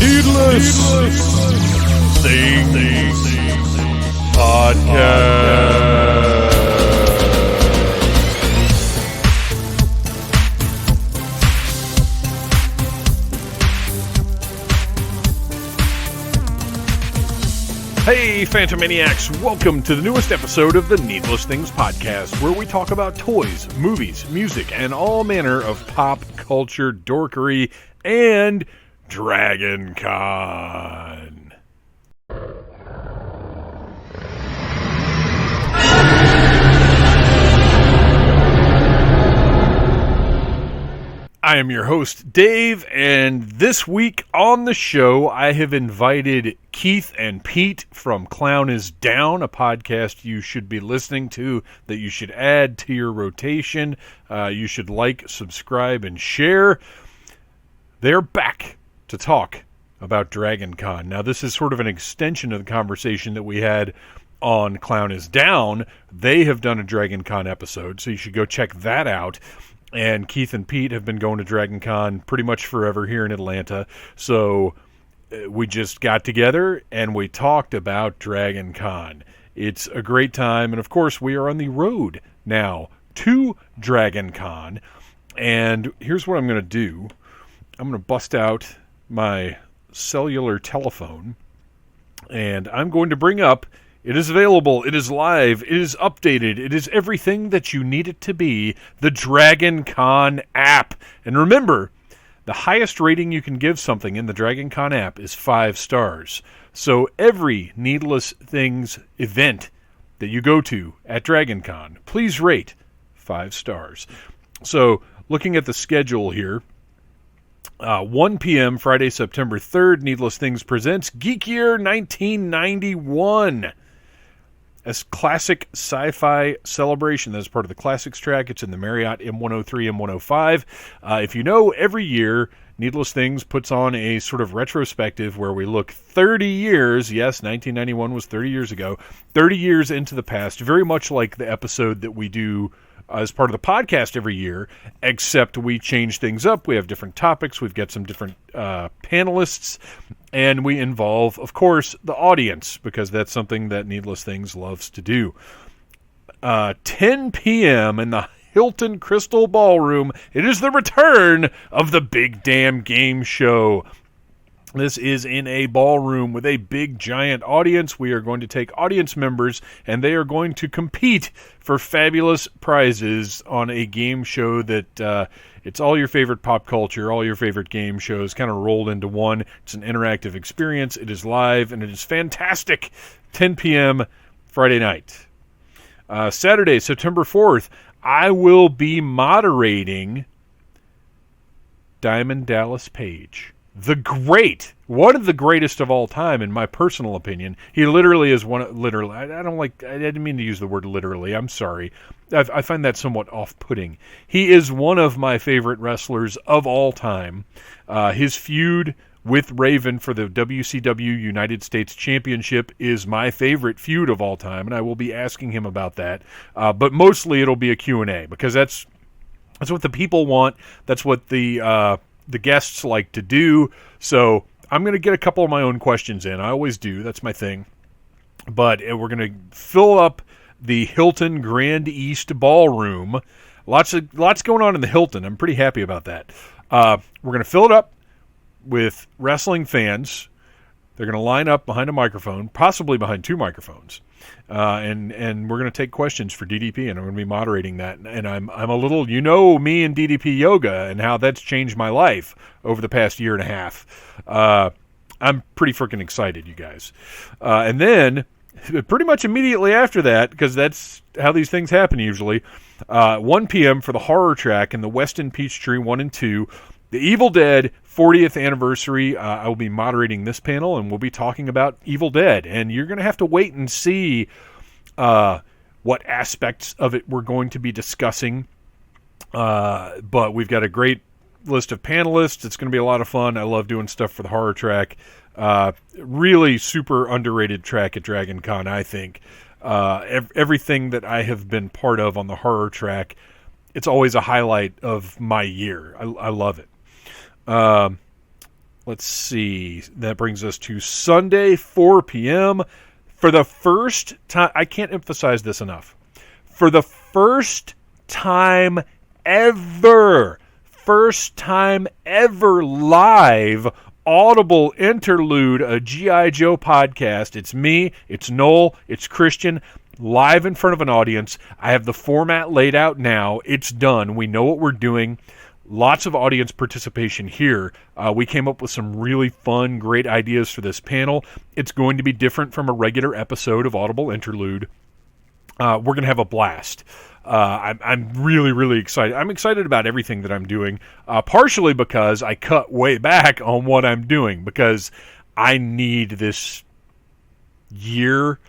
Needless Things Podcast. Hey, Phantomaniacs! Welcome to the newest episode of the Needless Things Podcast, where we talk about toys, movies, music, and all manner of pop culture dorkery and Dragon Con. I am your host, Dave, and this week on the show, I have invited Keith and Pete from Clown is Down, a podcast you should be listening to, that you should add to your rotation. You should like, subscribe, and share. They're back to talk about Dragon Con. Now, this is sort of an extension of the conversation that we had on Clown is Down. They have done a Dragon Con episode, so you should go check that out. And Keith and Pete have been going to Dragon Con pretty much forever here in Atlanta. So we just got together and we talked about Dragon Con. It's a great time. And, of course, we are on the road now to Dragon Con. And here's what I'm going to do. I'm going to bust out my cellular telephone. And I'm going to bring up, it is available, it is live, it is updated, it is everything that you need it to be, the Dragon Con app. And remember, the highest rating you can give something in the Dragon Con app is 5 stars. So every Needless Things event that you go to at Dragon Con, please rate 5 stars. So looking at the schedule here, 1 p.m. Friday, September 3rd, Needless Things presents Geek Year 1991. A classic sci-fi celebration that is part of the Classics track. It's in the Marriott M103, M105. If you know, every year, Needless Things puts on a sort of retrospective where we look 30 years, yes, 1991 was 30 years ago, 30 years into the past, very much like the episode that we do as part of the podcast every year, except we change things up. We have different topics. We've got some different panelists, and we involve, of course, the audience, because that's something that Needless Things loves to do. 10 p.m. in the Hilton Crystal Ballroom, it is the return of the Big Damn Game Show. This is in a ballroom with a big, giant audience. We are going to take audience members, and they are going to compete for fabulous prizes on a game show that it's all your favorite pop culture, all your favorite game shows kind of rolled into one. It's an interactive experience. It is live, and it is fantastic. 10 p.m. Friday night. Saturday, September 4th, I will be moderating Diamond Dallas Page. One of the greatest of all time, in my personal opinion. He literally is literally, I didn't mean to use the word literally, I'm sorry. I find that somewhat off-putting. He is one of my favorite wrestlers of all time. His feud with Raven for the WCW United States Championship is my favorite feud of all time, and I will be asking him about that. But mostly it'll be a Q&A, because that's what the people want. That's what the guests like to do. So I'm going to get a couple of my own questions in. I always do. That's my thing. But we're going to fill up the Hilton Grand East Ballroom. Lots going on in the Hilton. I'm pretty happy about that. We're going to fill it up with wrestling fans. They're going to line up behind a microphone, possibly behind 2 microphones. And we're going to take questions for DDP, and I'm going to be moderating that. And I'm a little, me and DDP yoga and how that's changed my life over the past year and a half. I'm pretty freaking excited, you guys. And then pretty much immediately after that, because that's how these things happen usually, 1 p.m. for the horror track in the Westin Peachtree 1 and 2. The Evil Dead 40th anniversary. I will be moderating this panel, and we'll be talking about Evil Dead. And you're going to have to wait and see what aspects of it we're going to be discussing. But we've got a great list of panelists. It's going to be a lot of fun. I love doing stuff for the horror track. Really super underrated track at Dragon Con, I think. Everything that I have been part of on the horror track, it's always a highlight of my year. I love it. let's see. That brings us to Sunday, 4 p.m. For the first time, I can't emphasize this enough. For the first time ever live Audible interlude, a G.I. Joe podcast. It's me, it's Noel, it's Christian, live in front of an audience. I have the format laid out now. It's done. We know what we're doing. Lots of audience participation here. We came up with some really fun, great ideas for this panel. It's going to be different from a regular episode of Audible Interlude. We're going to have a blast. I'm really, really excited. I'm excited about everything that I'm doing, partially because I cut way back on what I'm doing, because I need this year.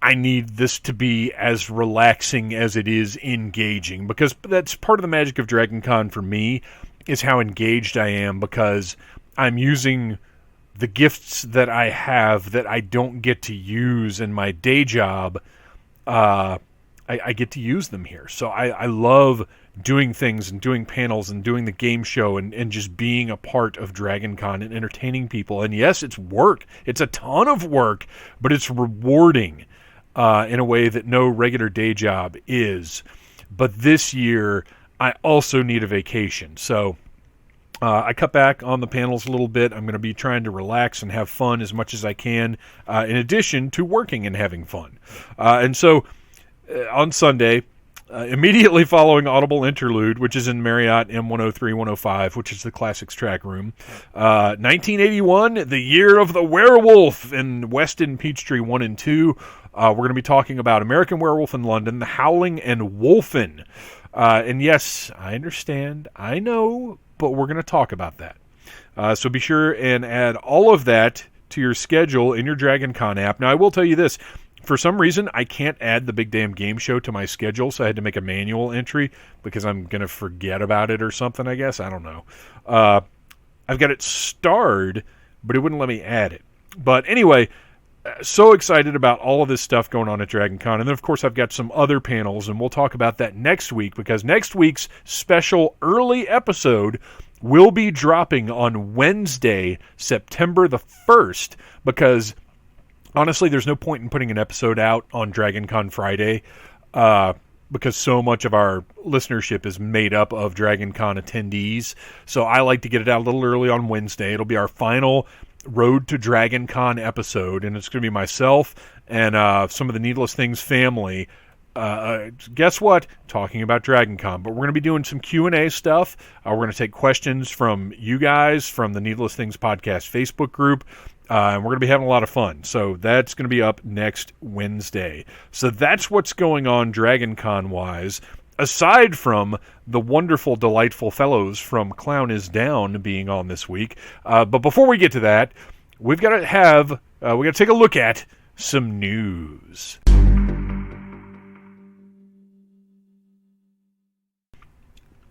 I need this to be as relaxing as it is engaging, because that's part of the magic of Dragon Con for me, is how engaged I am, because I'm using the gifts that I have that I don't get to use in my day job. I get to use them here. So I love doing things and doing panels and doing the game show and just being a part of Dragon Con and entertaining people. And yes, it's work. It's a ton of work, but it's rewarding in a way that no regular day job is. But this year, I also need a vacation. So I cut back on the panels a little bit. I'm going to be trying to relax and have fun as much as I can, in addition to working and having fun. And so on Sunday, immediately following Audible Interlude, which is in Marriott M103-105, which is the Classics track room, 1981, the year of the werewolf in Weston, Peachtree 1 and 2. We're going to be talking about American Werewolf in London, The Howling, and Wolfen. And yes, I understand, I know, but we're going to talk about that. So be sure and add all of that to your schedule in your Dragon Con app. Now, I will tell you this. For some reason, I can't add the Big Damn Game Show to my schedule, so I had to make a manual entry because I'm going to forget about it or something, I guess. I don't know. I've got it starred, but it wouldn't let me add it. But anyway, so excited about all of this stuff going on at Dragon Con. And then, of course, I've got some other panels, and we'll talk about that next week, because next week's special early episode will be dropping on Wednesday, September the 1st, because honestly, there's no point in putting an episode out on Dragon Con Friday, because so much of our listenership is made up of Dragon Con attendees. So I like to get it out a little early on Wednesday. It'll be our final Road to Dragon Con episode, and it's going to be myself and some of the Needless Things family. Guess what? Talking about Dragon Con. But we're going to be doing some Q&A stuff. We're going to take questions from you guys, from the Needless Things Podcast Facebook group. And we're going to be having a lot of fun. So that's going to be up next Wednesday. So that's what's going on Dragon Con-wise, aside from the wonderful, delightful fellows from Clown is Down being on this week. But before we get to that, we've got to take a look at some news.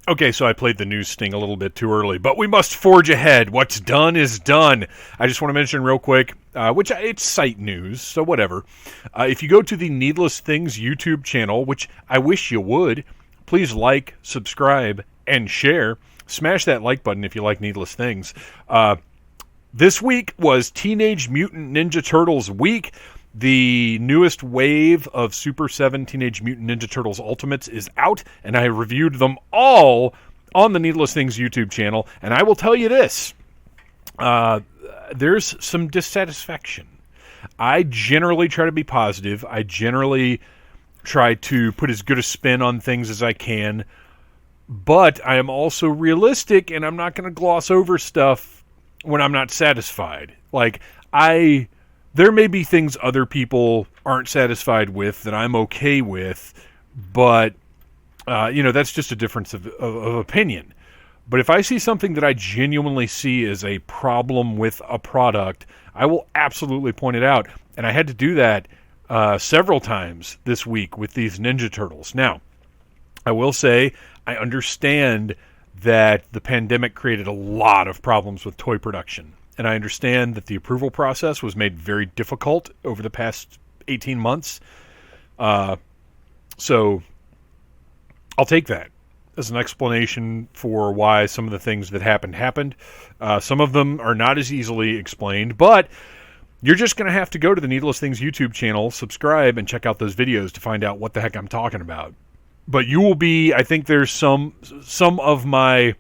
Okay, so I played the news sting a little bit too early, but we must forge ahead. What's done is done. I just want to mention real quick, it's site news, so whatever. If you go to the Needless Things YouTube channel, which I wish you would, please like, subscribe, and share. Smash that like button if you like Needless Things. This week was Teenage Mutant Ninja Turtles week. The newest wave of Super 7 Teenage Mutant Ninja Turtles Ultimates is out, and I reviewed them all on the Needless Things YouTube channel. And I will tell you this, there's some dissatisfaction. I generally try to be positive. I generally try to put as good a spin on things as I can. But I am also realistic, and I'm not going to gloss over stuff when I'm not satisfied. There may be things other people aren't satisfied with that I'm okay with, but, that's just a difference of opinion. But if I see something that I genuinely see as a problem with a product, I will absolutely point it out. And I had to do that several times this week with these Ninja Turtles. Now, I will say I understand that the pandemic created a lot of problems with toy production. And I understand that the approval process was made very difficult over the past 18 months. So I'll take that. as an explanation for why some of the things that happened. Some of them are not as easily explained, but you're just going to have to go to the Needless Things YouTube channel, subscribe, and check out those videos to find out what the heck I'm talking about. But you will be, I think there's some of my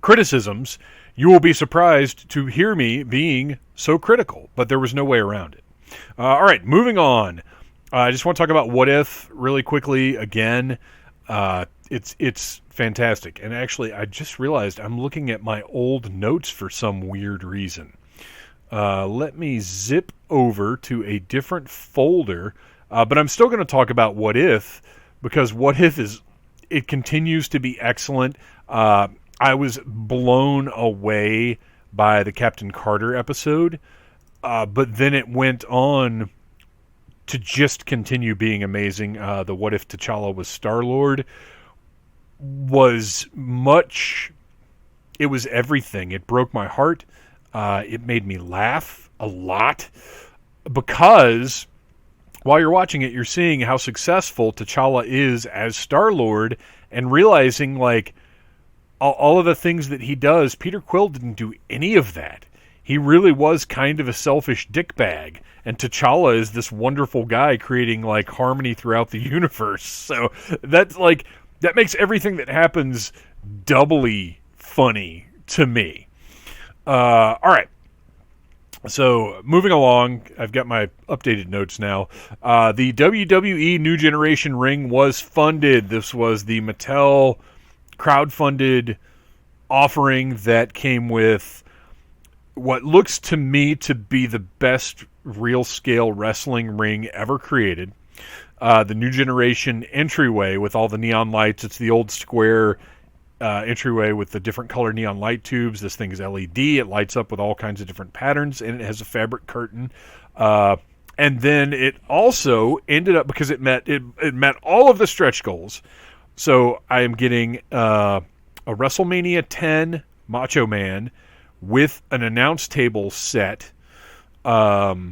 criticisms, you will be surprised to hear me being so critical, but there was no way around it. All right, moving on. I just want to talk about What If really quickly again. It's fantastic. And actually, I just realized I'm looking at my old notes for some weird reason. Let me zip over to a different folder, but I'm still going to talk about What If, because What If it continues to be excellent. I was blown away by the Captain Carter episode, but then it went on to just continue being amazing. The What If T'Challa was Star-Lord was it was everything. It broke my heart. It made me laugh a lot, because while you're watching it, you're seeing how successful T'Challa is as Star-Lord, and realizing, like, all of the things that he does, Peter Quill didn't do any of that. He really was kind of a selfish dickbag, and T'Challa is this wonderful guy creating, like, harmony throughout the universe. So that makes everything that happens doubly funny to me. All right. So moving along, I've got my updated notes now. The WWE New Generation ring was funded. This was the Mattel crowdfunded offering that came with what looks to me to be the best real scale wrestling ring ever created. The New Generation entryway with all the neon lights. It's the old square entryway with the different color neon light tubes. This thing is LED. It lights up with all kinds of different patterns, and it has a fabric curtain. And then it also ended up, because it met all of the stretch goals. So I am getting a WrestleMania 10 Macho Man with an announce table set. That's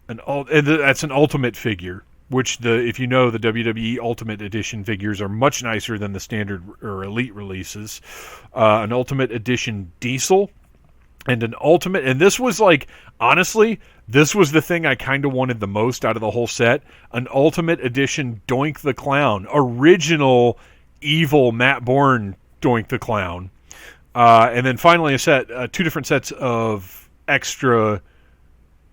an Ultimate figure, which if you know, the WWE Ultimate Edition figures are much nicer than the standard or Elite releases. An Ultimate Edition Diesel, and an Ultimate, and this was like, honestly, this was the thing I kind of wanted the most out of the whole set, an Ultimate Edition Doink the Clown, original evil Matt Bourne Doink the Clown. And then finally two different sets of extra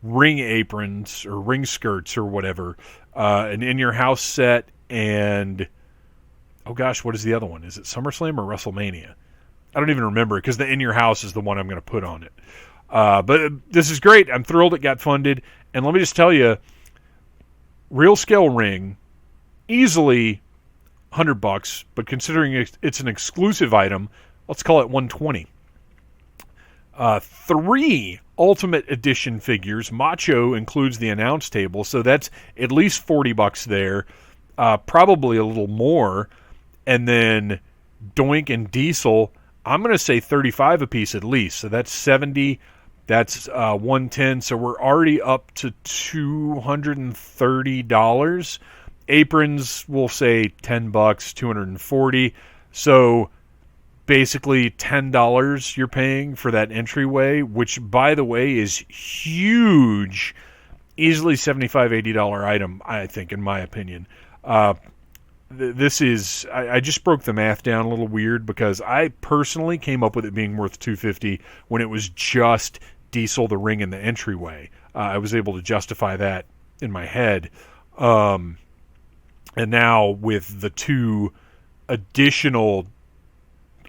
ring aprons or ring skirts or whatever. An In Your House set, and oh gosh, what is the other one? Is it SummerSlam or WrestleMania? I don't even remember, because the In Your House is the one I'm going to put on it. But this is great. I'm thrilled it got funded. And let me just tell you, real scale ring, easily $100, but considering it's an exclusive item, let's call it $120. 3 Ultimate Edition figures. Macho includes the announce table, so that's at least $40 there, probably a little more. And then Doink and Diesel, I'm going to say $35 a piece at least, so that's $70. That's $110, so we're already up to $230. Aprons, we'll say $10, $240. So basically $10 you're paying for that entryway, which, by the way, is huge. Easily $75, $80 item, I think, in my opinion. This is, I just broke the math down a little weird, because I personally came up with it being worth $250 when it was just Diesel, the ring, and the entryway. I was able to justify that in my head. And now with the 2 additional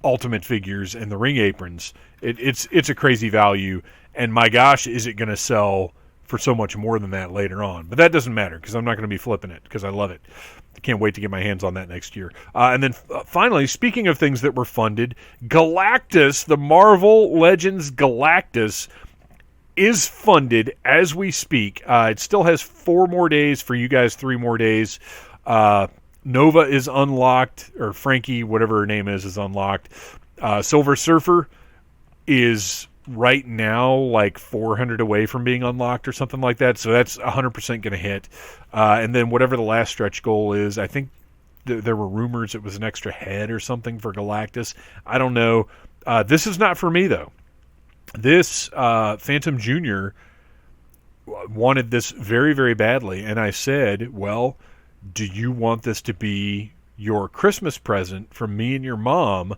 Ultimate figures and the ring aprons, it's a crazy value. And my gosh, is it going to sell for so much more than that later on? But that doesn't matter, because I'm not going to be flipping it, because I love it. I can't wait to get my hands on that next year. And then finally, speaking of things that were funded, Galactus, the Marvel Legends Galactus, is funded as we speak. It still has 4 more days for you guys, 3 more days. Nova is unlocked, or Frankie, whatever her name is unlocked. Silver Surfer is right now like 400 away from being unlocked or something like that, so that's 100% going to hit. And then whatever the last stretch goal is, I think there were rumors it was an extra head or something for Galactus. I don't know. This is not for me, though. This Phantom Jr. wanted this very, very badly, and I said, well, do you want this to be your Christmas present from me and your mom,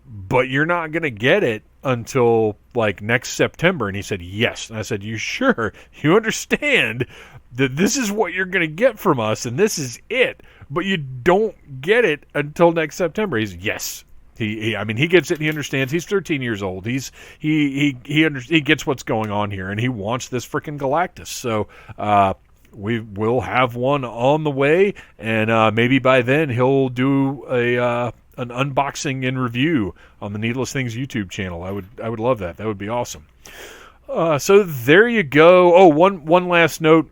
but you're not going to get it until like next September? And he said, yes. And I said, you sure? You understand that this is what you're going to get from us, and this is it, but you don't get it until next September. He said, yes. He gets it. He understands. He's 13 years old. He gets what's going on here, and he wants this freaking Galactus. So we will have one on the way, and maybe by then he'll do an unboxing and review on the Needless Things YouTube channel. I would love that. That would be awesome. So there you go. Oh, one last note.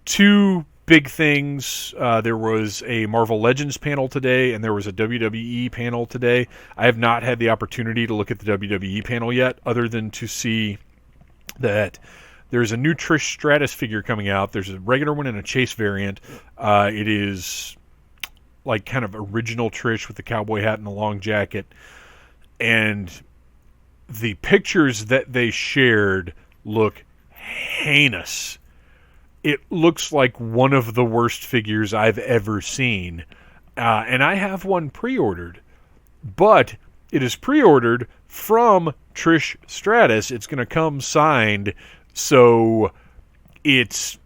Two big things. There was a Marvel Legends panel today, and there was a WWE panel today. I have not had the opportunity to look at the WWE panel yet, other than to see that there's a new Trish Stratus figure coming out. There's a regular one and a Chase variant. It is like kind of original Trish with the cowboy hat and the long jacket. And the pictures that they shared look heinous. It looks like one of the worst figures I've ever seen. And I have one pre-ordered. But it is pre-ordered from Trish Stratus. It's going to come signed. So it's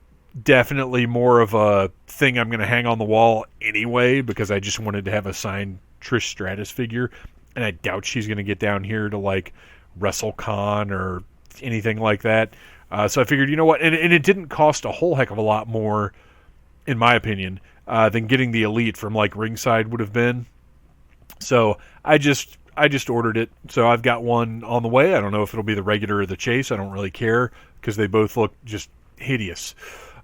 definitely more of a thing I'm going to hang on the wall anyway, because I just wanted to have a signed Trish Stratus figure. And I doubt she's going to get down here to like WrestleCon or anything like that. So I figured, you know what, and it didn't cost a whole heck of a lot more, in my opinion, than getting the Elite from like ringside would have been. So I just ordered it. So I've got one on the way. I don't know if it'll be the regular or the Chase. I don't really care because they both look just hideous.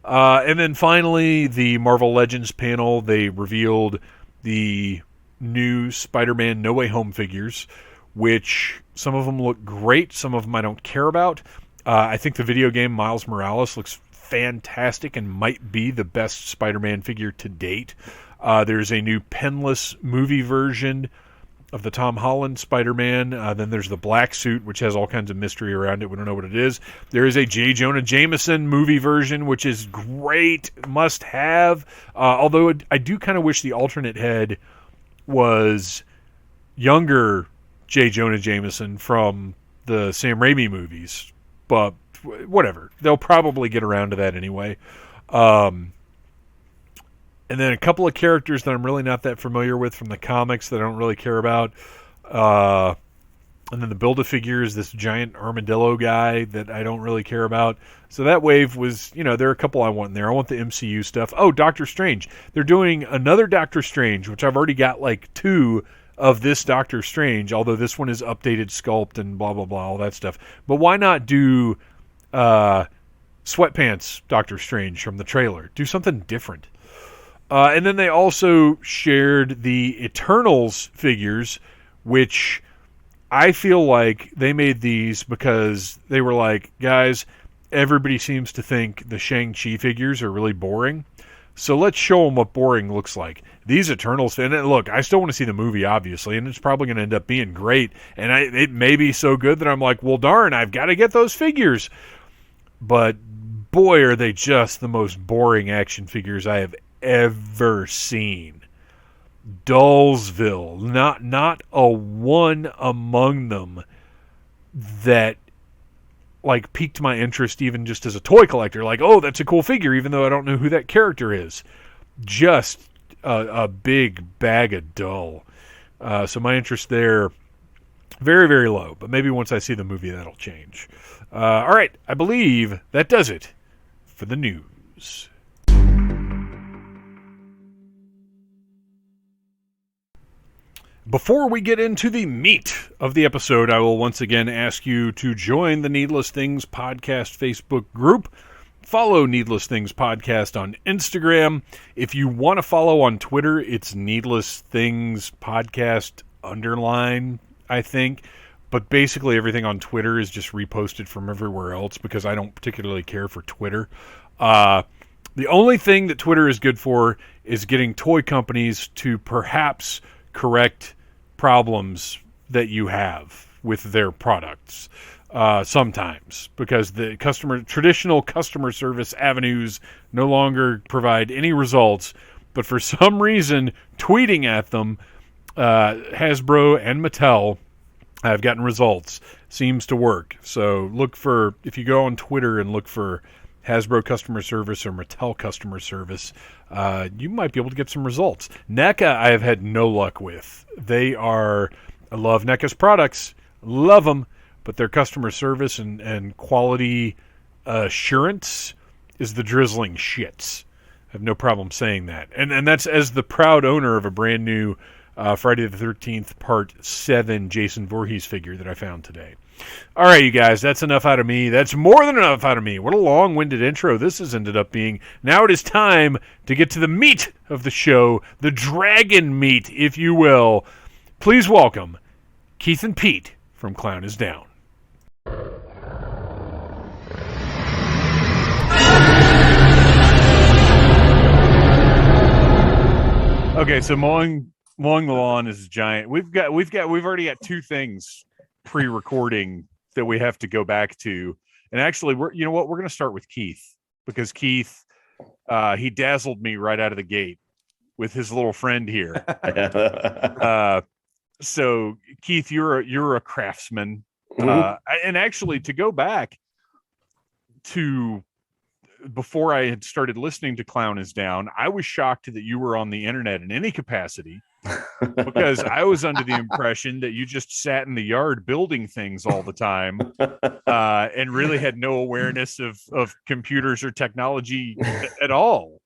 And then finally, the Marvel Legends panel, they revealed the new Spider-Man No Way Home figures, which some of them look great. Some of them I don't care about. I think the video game Miles Morales looks fantastic and might be the best Spider-Man figure to date. There's a new penless movie version of the Tom Holland Spider-Man. Then there's the black suit, which has all kinds of mystery around it. We don't know what it is. There is a J. Jonah Jameson movie version, which is great, must have. Although I do kind of wish the alternate head was younger J. Jonah Jameson from the Sam Raimi movies. But whatever. They'll probably get around to that anyway. And then a couple of characters that I'm really not that familiar with from the comics that I don't really care about. And then the Build-A-Figures, this giant armadillo guy that I don't really care about. So that wave was, there are a couple I want in there. I want the MCU stuff. Oh, Doctor Strange. They're doing another Doctor Strange, which I've already got like 2 of this Doctor Strange, although this one is updated sculpt and blah, blah, blah, all that stuff. But why not do Sweatpants Doctor Strange from the trailer? Do something different. And then they also shared the Eternals figures, which I feel like they made these because they were like, guys, everybody seems to think the Shang-Chi figures are really boring. So let's show them what boring looks like. These Eternals, and look, I still want to see the movie, obviously, and it's probably going to end up being great. And it may be so good that I'm like, well, darn, I've got to get those figures. But boy, are they just the most boring action figures I have ever seen. Dullsville, not a one among them that like piqued my interest even just as a toy collector. Like, oh, that's a cool figure, even though I don't know who that character is. Just a big bag of dull. So my interest there, very, very low. But maybe once I see the movie, that'll change. All right, I believe that does it for the news. Before we get into the meat of the episode, I will once again ask you to join the Needless Things Podcast Facebook group. Follow Needless Things Podcast on Instagram. If you want to follow on Twitter, it's Needless Things Podcast _, I think. But basically everything on Twitter is just reposted from everywhere else because I don't particularly care for Twitter. The only thing that Twitter is good for is getting toy companies to perhaps correct problems that you have with their products. Sometimes, because the traditional customer service avenues no longer provide any results, but for some reason, tweeting at them, Hasbro and Mattel have gotten results. Seems to work. So if you go on Twitter and look for Hasbro customer service or Mattel customer service, you might be able to get some results. NECA I have had no luck with. I love NECA's products, love them, but their customer service and quality assurance is the drizzling shits. I have no problem saying that. And that's as the proud owner of a brand new Friday the 13th Part 7 Jason Voorhees figure that I found today. All right, you guys, that's enough out of me. That's more than enough out of me. What a long-winded intro this has ended up being. Now it is time to get to the meat of the show, the dragon meat, if you will. Please welcome Keith and Pete from Clown is Down. Okay, so mowing the lawn is giant. We've already got two things pre-recording that we have to go back to, and actually, we're going to start with Keith, because Keith, he dazzled me right out of the gate with his little friend here. So Keith, you're a craftsman, and actually, to go back to before I had started listening to Clown is Down, I was shocked that you were on the internet in any capacity, because I was under the impression that you just sat in the yard building things all the time, and really had no awareness of computers or technology at all.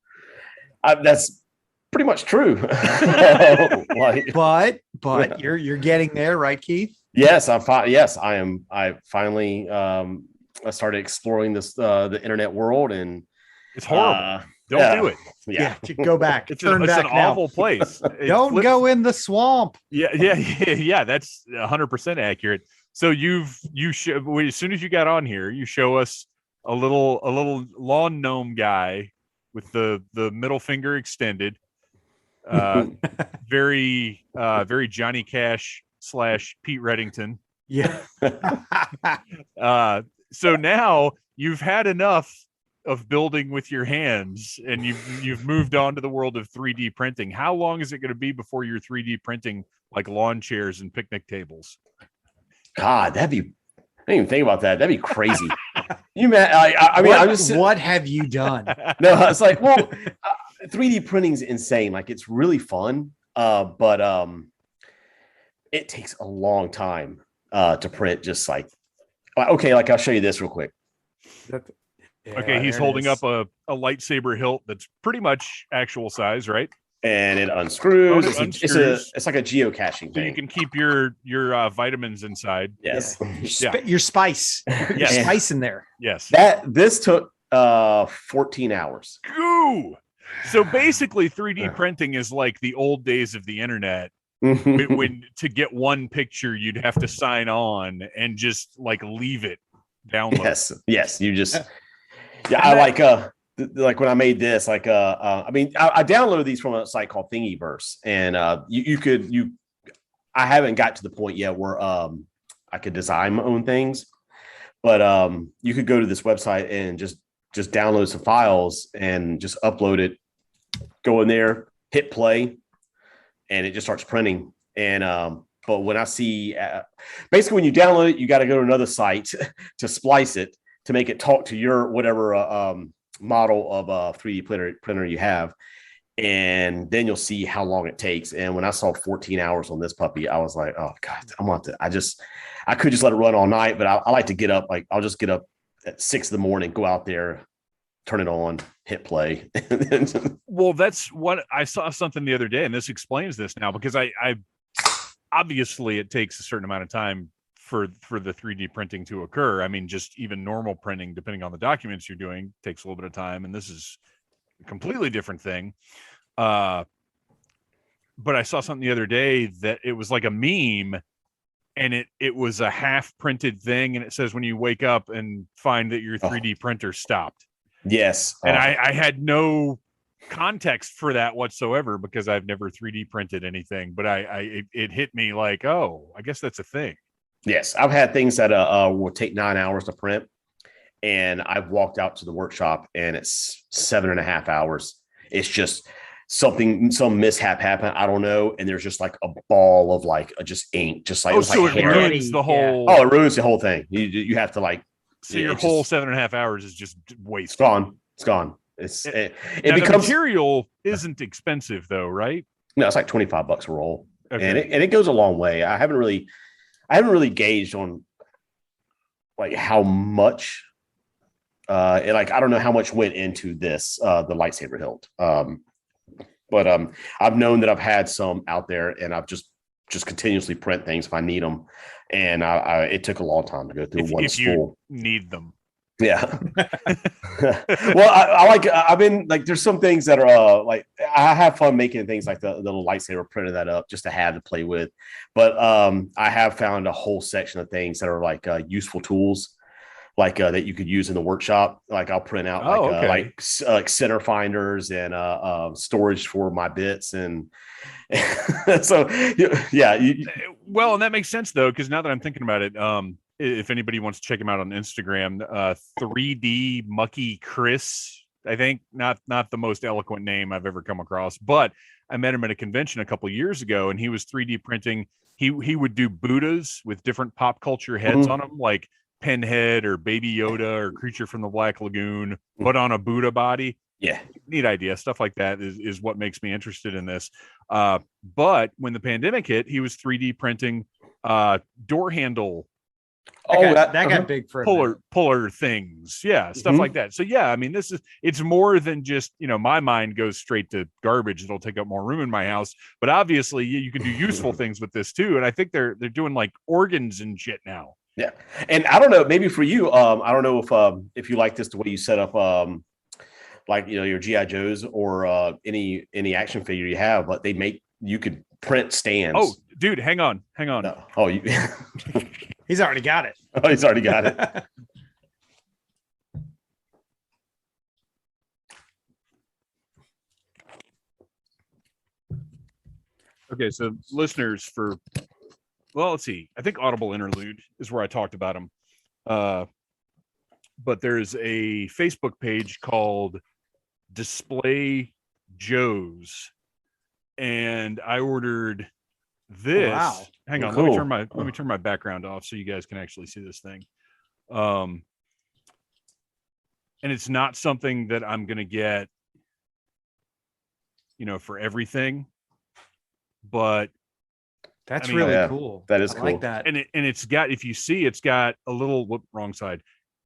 That's pretty much true. but you're getting there, right, Keith? Yes, I am. I finally I started exploring the internet world, and it's horrible. Don't do it. Yeah, go back. It's an awful place. Don't go in the swamp. Yeah. That's 100% accurate. So as soon as you got on here, you show us a little lawn gnome guy with the middle finger extended, very Johnny Cash / Pete Reddington. Yeah. So now you've had enough of building with your hands, and you've moved on to the world of 3D printing. How long is it going to be before you're 3D printing like lawn chairs and picnic tables? God, I didn't even think about that. That'd be crazy. What have you done? No, it's like, 3D printing is insane. Like, it's really fun, but it takes a long time to print. Just like, okay, like I'll show you this real quick. Okay, he's holding up a lightsaber hilt that's pretty much actual size, right? And it unscrews. It's like a geocaching thing. So you can keep your vitamins inside. Yes. Your spice. Your spice in there. Yes. This took 14 hours. Ooh. So basically 3D printing is like the old days of the internet. When to get one picture, you'd have to sign on and just like leave it download. Yes. You just, I like when I made this, I downloaded these from a site called Thingiverse, and I haven't got to the point yet where I could design my own things, but you could go to this website and just download some files and just upload it, go in there, hit play, and it just starts printing. And but when I see basically when you download it, you got to go to another site to splice it to make it talk to your whatever model of a 3D printer you have, and then you'll see how long it takes. And when I saw 14 hours on this puppy, I was like, oh God, I could just let it run all night, but I like to get up. Like, I'll just get up at 6 a.m, go out there, turn it on, hit play. Well, that's what I saw something the other day, and this explains this now, because I obviously it takes a certain amount of time for the 3D printing to occur. I mean, just even normal printing, depending on the documents you're doing, takes a little bit of time, and this is a completely different thing. But I saw something the other day that it was like a meme, and it was a half printed thing, and it says when you wake up and find that your 3D printer stopped. Yes. And I had no context for that whatsoever because I've never 3D printed anything, but it hit me like, oh, I guess that's a thing. Yes, I've had things that will take 9 hours to print, and I've walked out to the workshop and it's 7.5 hours. It's just some mishap happened. I don't know, and there's just like a ball of like just ink, just like so like it hair. ruins the whole. Oh, it ruins the whole thing. You have to like. So your whole 7.5 hours is just wasted. It's gone. It's gone. It becomes the material isn't expensive though, right? No, it's like $25 a roll, okay. and it goes a long way. I haven't really gauged on like how much. I don't know how much went into this the lightsaber hilt, but I've known that I've had some out there, and I've just continuously print things if I need them, and it took a long time to go through one spool. You need them. Yeah. Well, I've been like, there's some things that are like, I have fun making things like the little lightsaber, printing that up just to have to play with. But I have found a whole section of things that are like useful tools, like that you could use in the workshop. Like I'll print out like center finders and storage for my bits. And so, yeah. Well, and that makes sense though, because now that I'm thinking about it, if anybody wants to check him out on Instagram, 3D Mucky Chris, I think not the most eloquent name I've ever come across, but I met him at a convention a couple of years ago, and he was 3D printing. He would do Buddhas with different pop culture heads on them, like Pinhead or Baby Yoda or Creature from the Black Lagoon, but on a Buddha body. Yeah, neat idea. Stuff like that is what makes me interested in this. But when the pandemic hit, he was 3D printing door handle. That got big for puller things, stuff like that. So I mean, it's more than just, my mind goes straight to garbage that'll take up more room in my house, but obviously you can do useful things with this too. And I think they're doing like organs and shit now. Yeah, and I don't know, maybe for you, I don't know if you like this the way you set up like your GI Joes or any action figure you have, but you could print stands. Oh, dude, hang on. No. Oh, you. He's already got it. Oh, he's already got it. Okay, so listeners, let's see. I think Audible Interlude is where I talked about them. But there's a Facebook page called Display Joes, and I ordered this. Oh, wow. Hang on, cool. Let me turn my background off so you guys can actually see this thing. And it's not something that I'm gonna get, for everything, but that's really cool. That is I cool. like that. And it's got, if you see, it's got a little wrong side.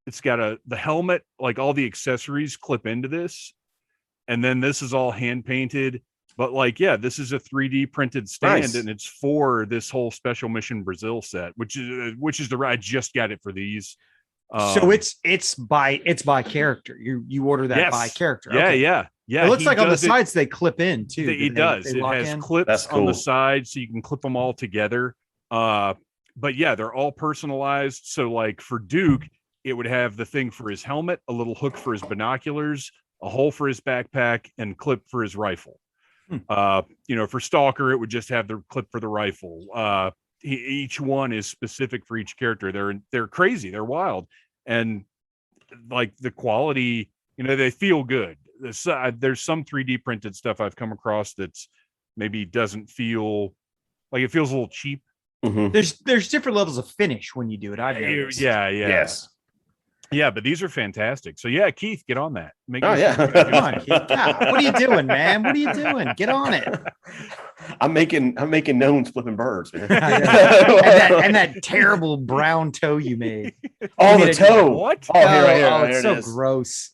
It's got the helmet, like all the accessories clip into this, and then this is all hand painted. But this is a 3D printed stand, nice. And it's for this whole Special Mission Brazil set, which is I just got it for these. So it's by character. You order that by character. Yeah, okay. Yeah. It looks like on the sides they clip in too. It does. It has clips on the side, so you can clip them all together. But they're all personalized. So like for Duke, it would have the thing for his helmet, a little hook for his binoculars, a hole for his backpack, and clip for his rifle. For Stalker, it would just have the clip for the rifle. Each one is specific for each character. They're crazy, they're wild, and like the quality, they feel good. There's some 3D printed stuff I've come across that's maybe doesn't feel like, it feels a little cheap. Mm-hmm. There's different levels of finish when you do it. I've noticed. Yes. Yeah, but these are fantastic. So Keith, get on that. Come on, Keith. God, what are you doing, man? What are you doing? Get on it. I'm making gnomes flipping birds, man. and that terrible brown toe you made. Oh, the toe. What? Oh, here. Oh, it's so gross.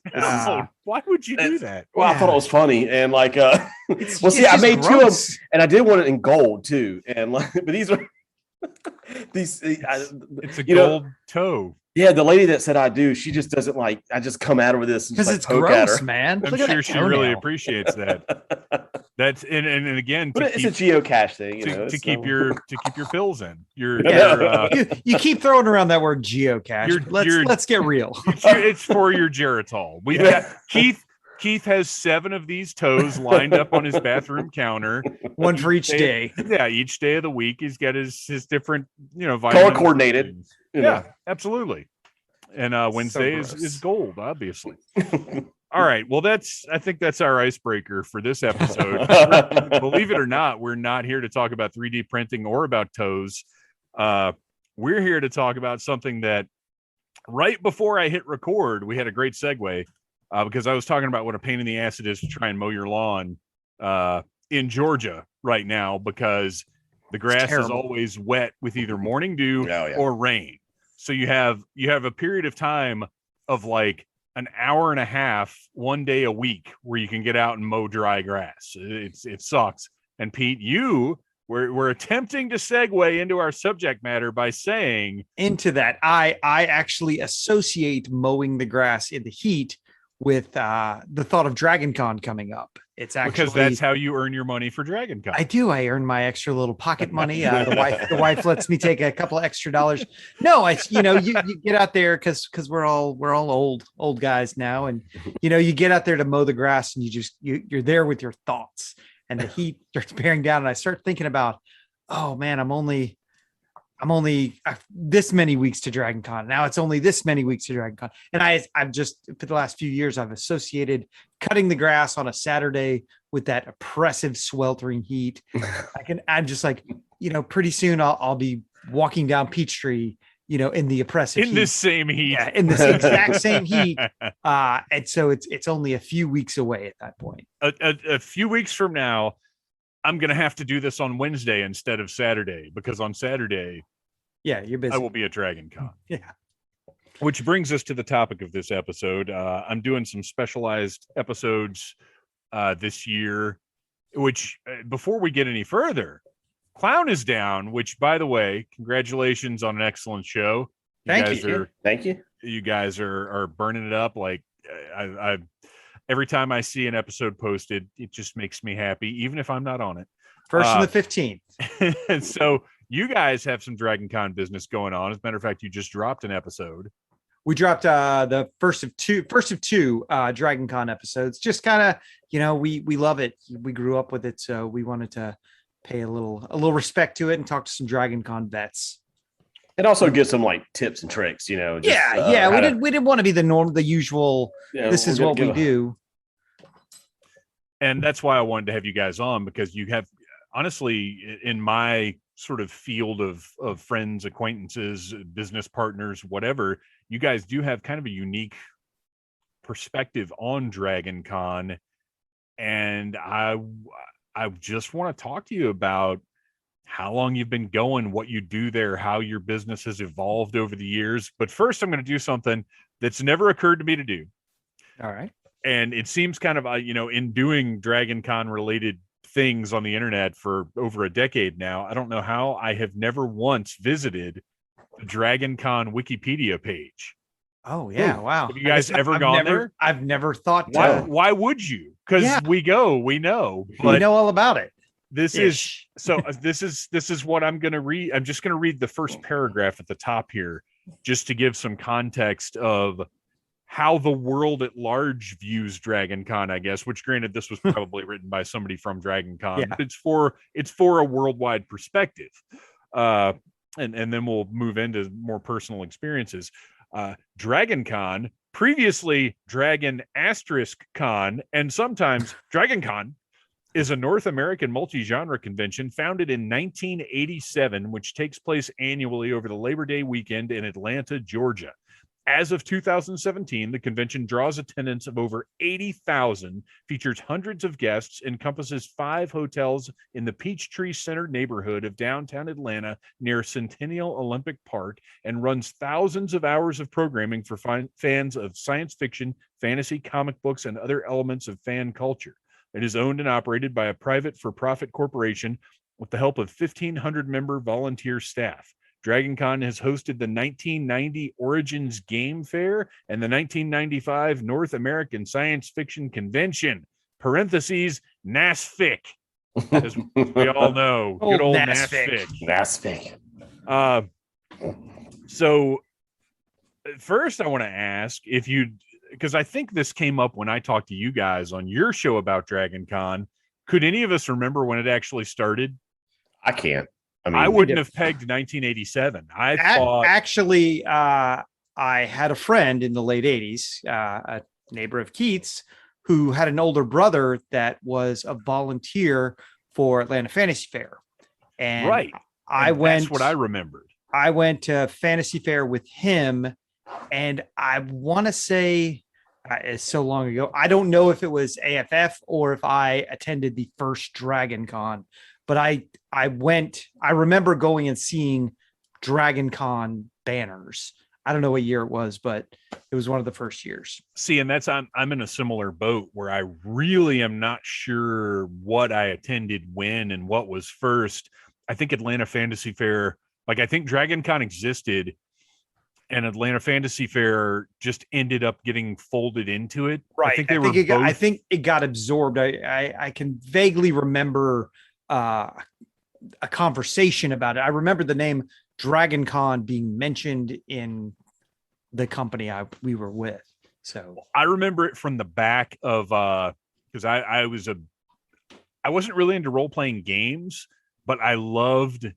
Why would you do that? Well, I thought it was funny, and like, I made gross. 2 of them, and I did want it in gold too, and like, but these are. It's a gold toe. Yeah, the lady that said I do, she just doesn't like. I just come at her with this and Because just it's like poke at gross, her. man. I'm Look at sure that she really toenail. appreciates that. That's and again But it's a geocache thing, you know. to It's keep your pills in. Yeah, you keep throwing around that word geocache. You're- But you're- let's get real. it's for your Geritol. We've got Keith has 7 of these toes lined up on his bathroom counter. One for each day. Yeah, each day of the week he's got his different, color vitamins. coordinated. Yeah, absolutely. And Wednesday is gold, obviously. All right. Well, I think that's our icebreaker for this episode. Believe it or not, we're not here to talk about 3D printing or about toes. We're here to talk about something that right before I hit record, we had a great segue because I was talking about what a pain in the ass it is to try and mow your lawn in Georgia right now because the grass is always wet with either morning dew or rain. So you have a period of time of like an hour and a half, one day a week where you can get out and mow dry grass. It sucks. And Pete, we're attempting to segue into our subject matter by saying into that. I actually associate mowing the grass in the heat with the thought of Dragon Con coming up. It's actually because that's how you earn your money for Dragon Con. I do. I earn my extra little pocket money. The wife lets me take a couple of extra dollars. No, you get out there because we're all old guys now, and you get out there to mow the grass, and you're there with your thoughts, and the heat starts bearing down, and I start thinking about, oh man, I'm only this many weeks to Dragon Con. Now it's only this many weeks to Dragon Con. And I've just, for the last few years, I've associated cutting the grass on a Saturday with that oppressive sweltering heat. I'm just like, pretty soon I'll be walking down Peachtree, in the oppressive heat. This same heat. Yeah, in this exact same heat. And so it's only a few weeks away at that point. A few weeks from now, I'm going to have to do this on Wednesday instead of Saturday because on Saturday, you're busy. I will be at Dragon Con. Yeah. Which brings us to the topic of this episode. I'm doing some specialized episodes this year, which before we get any further, Clown is down, which, by the way, congratulations on an excellent show. Thank you. Thank you. You guys are burning it up. Like I every time I see an episode posted, it just makes me happy, even if I'm not on it. First and the 15th. And so you guys have some Dragon Con business going on. As a matter of fact, you just dropped an episode. We dropped the first of two Dragon Con episodes. Just kind of, we love it. We grew up with it, so we wanted to pay a little respect to it and talk to some Dragon Con vets. And also get some like tips and tricks, We didn't want to be the usual. This is what we do. And that's why I wanted to have you guys on, because you have, honestly, in my sort of field of friends, acquaintances, business partners, whatever, you guys do have kind of a unique perspective on Dragon Con. And I just want to talk to you about how long you've been going, what you do there, how your business has evolved over the years. But first, I'm going to do something that's never occurred to me to do. All right. And it seems kind of, in doing Dragon Con related things on the internet for over a decade now, I don't know how I have never once visited the Dragon Con Wikipedia page. Oh, yeah. Wow. Have you guys ever gone there? I've never thought. Why would you? Because we know. We know all about it. This is what I'm going to read. I'm just going to read the first paragraph at the top here, just to give some context of how the world at large views Dragon Con, I guess, which granted, this was probably written by somebody from Dragon Con. Yeah. But it's for a worldwide perspective. And then we'll move into more personal experiences. Dragon Con, previously Dragon Con, and sometimes Dragon Con, is a North American multi-genre convention founded in 1987, which takes place annually over the Labor Day weekend in Atlanta, Georgia. As of 2017, the convention draws attendance of over 80,000, features hundreds of guests, encompasses 5 hotels in the Peachtree Center neighborhood of downtown Atlanta near Centennial Olympic Park, and runs thousands of hours of programming for fans of science fiction, fantasy, comic books, and other elements of fan culture. It is owned and operated by a private for-profit corporation with the help of 1,500 member volunteer staff. Dragon Con has hosted the 1990 Origins Game Fair and the 1995 North American Science Fiction Convention, parentheses, NASFIC, as we all know. Good old NASFIC. NASFIC. So first I want to ask if you, because I think this came up when I talked to you guys on your show about Dragon Con. Could any of us remember when it actually started? I can't. I mean, I wouldn't have pegged 1987. I thought actually, I had a friend in the late 80s, a neighbor of Keith's, who had an older brother that was a volunteer for Atlanta Fantasy Fair. And right. That's what I remembered. I went to Fantasy Fair with him, and I want to say it's so long ago. I don't know if it was AFF or if I attended the first Dragon Con, but I remember going and seeing Dragon Con banners. I don't know what year it was, but it was one of the first years. See, and that's I'm in a similar boat where I really am not sure what I attended when and what was first. I think Atlanta Fantasy Fair, like I think Dragon Con existed and Atlanta Fantasy Fair just ended up getting folded into it. Right. I think it got absorbed. I can vaguely remember a conversation about it. I remember the name Dragon Con being mentioned in the company we were with. So I remember it from the back of because I wasn't really into role-playing games, but I loved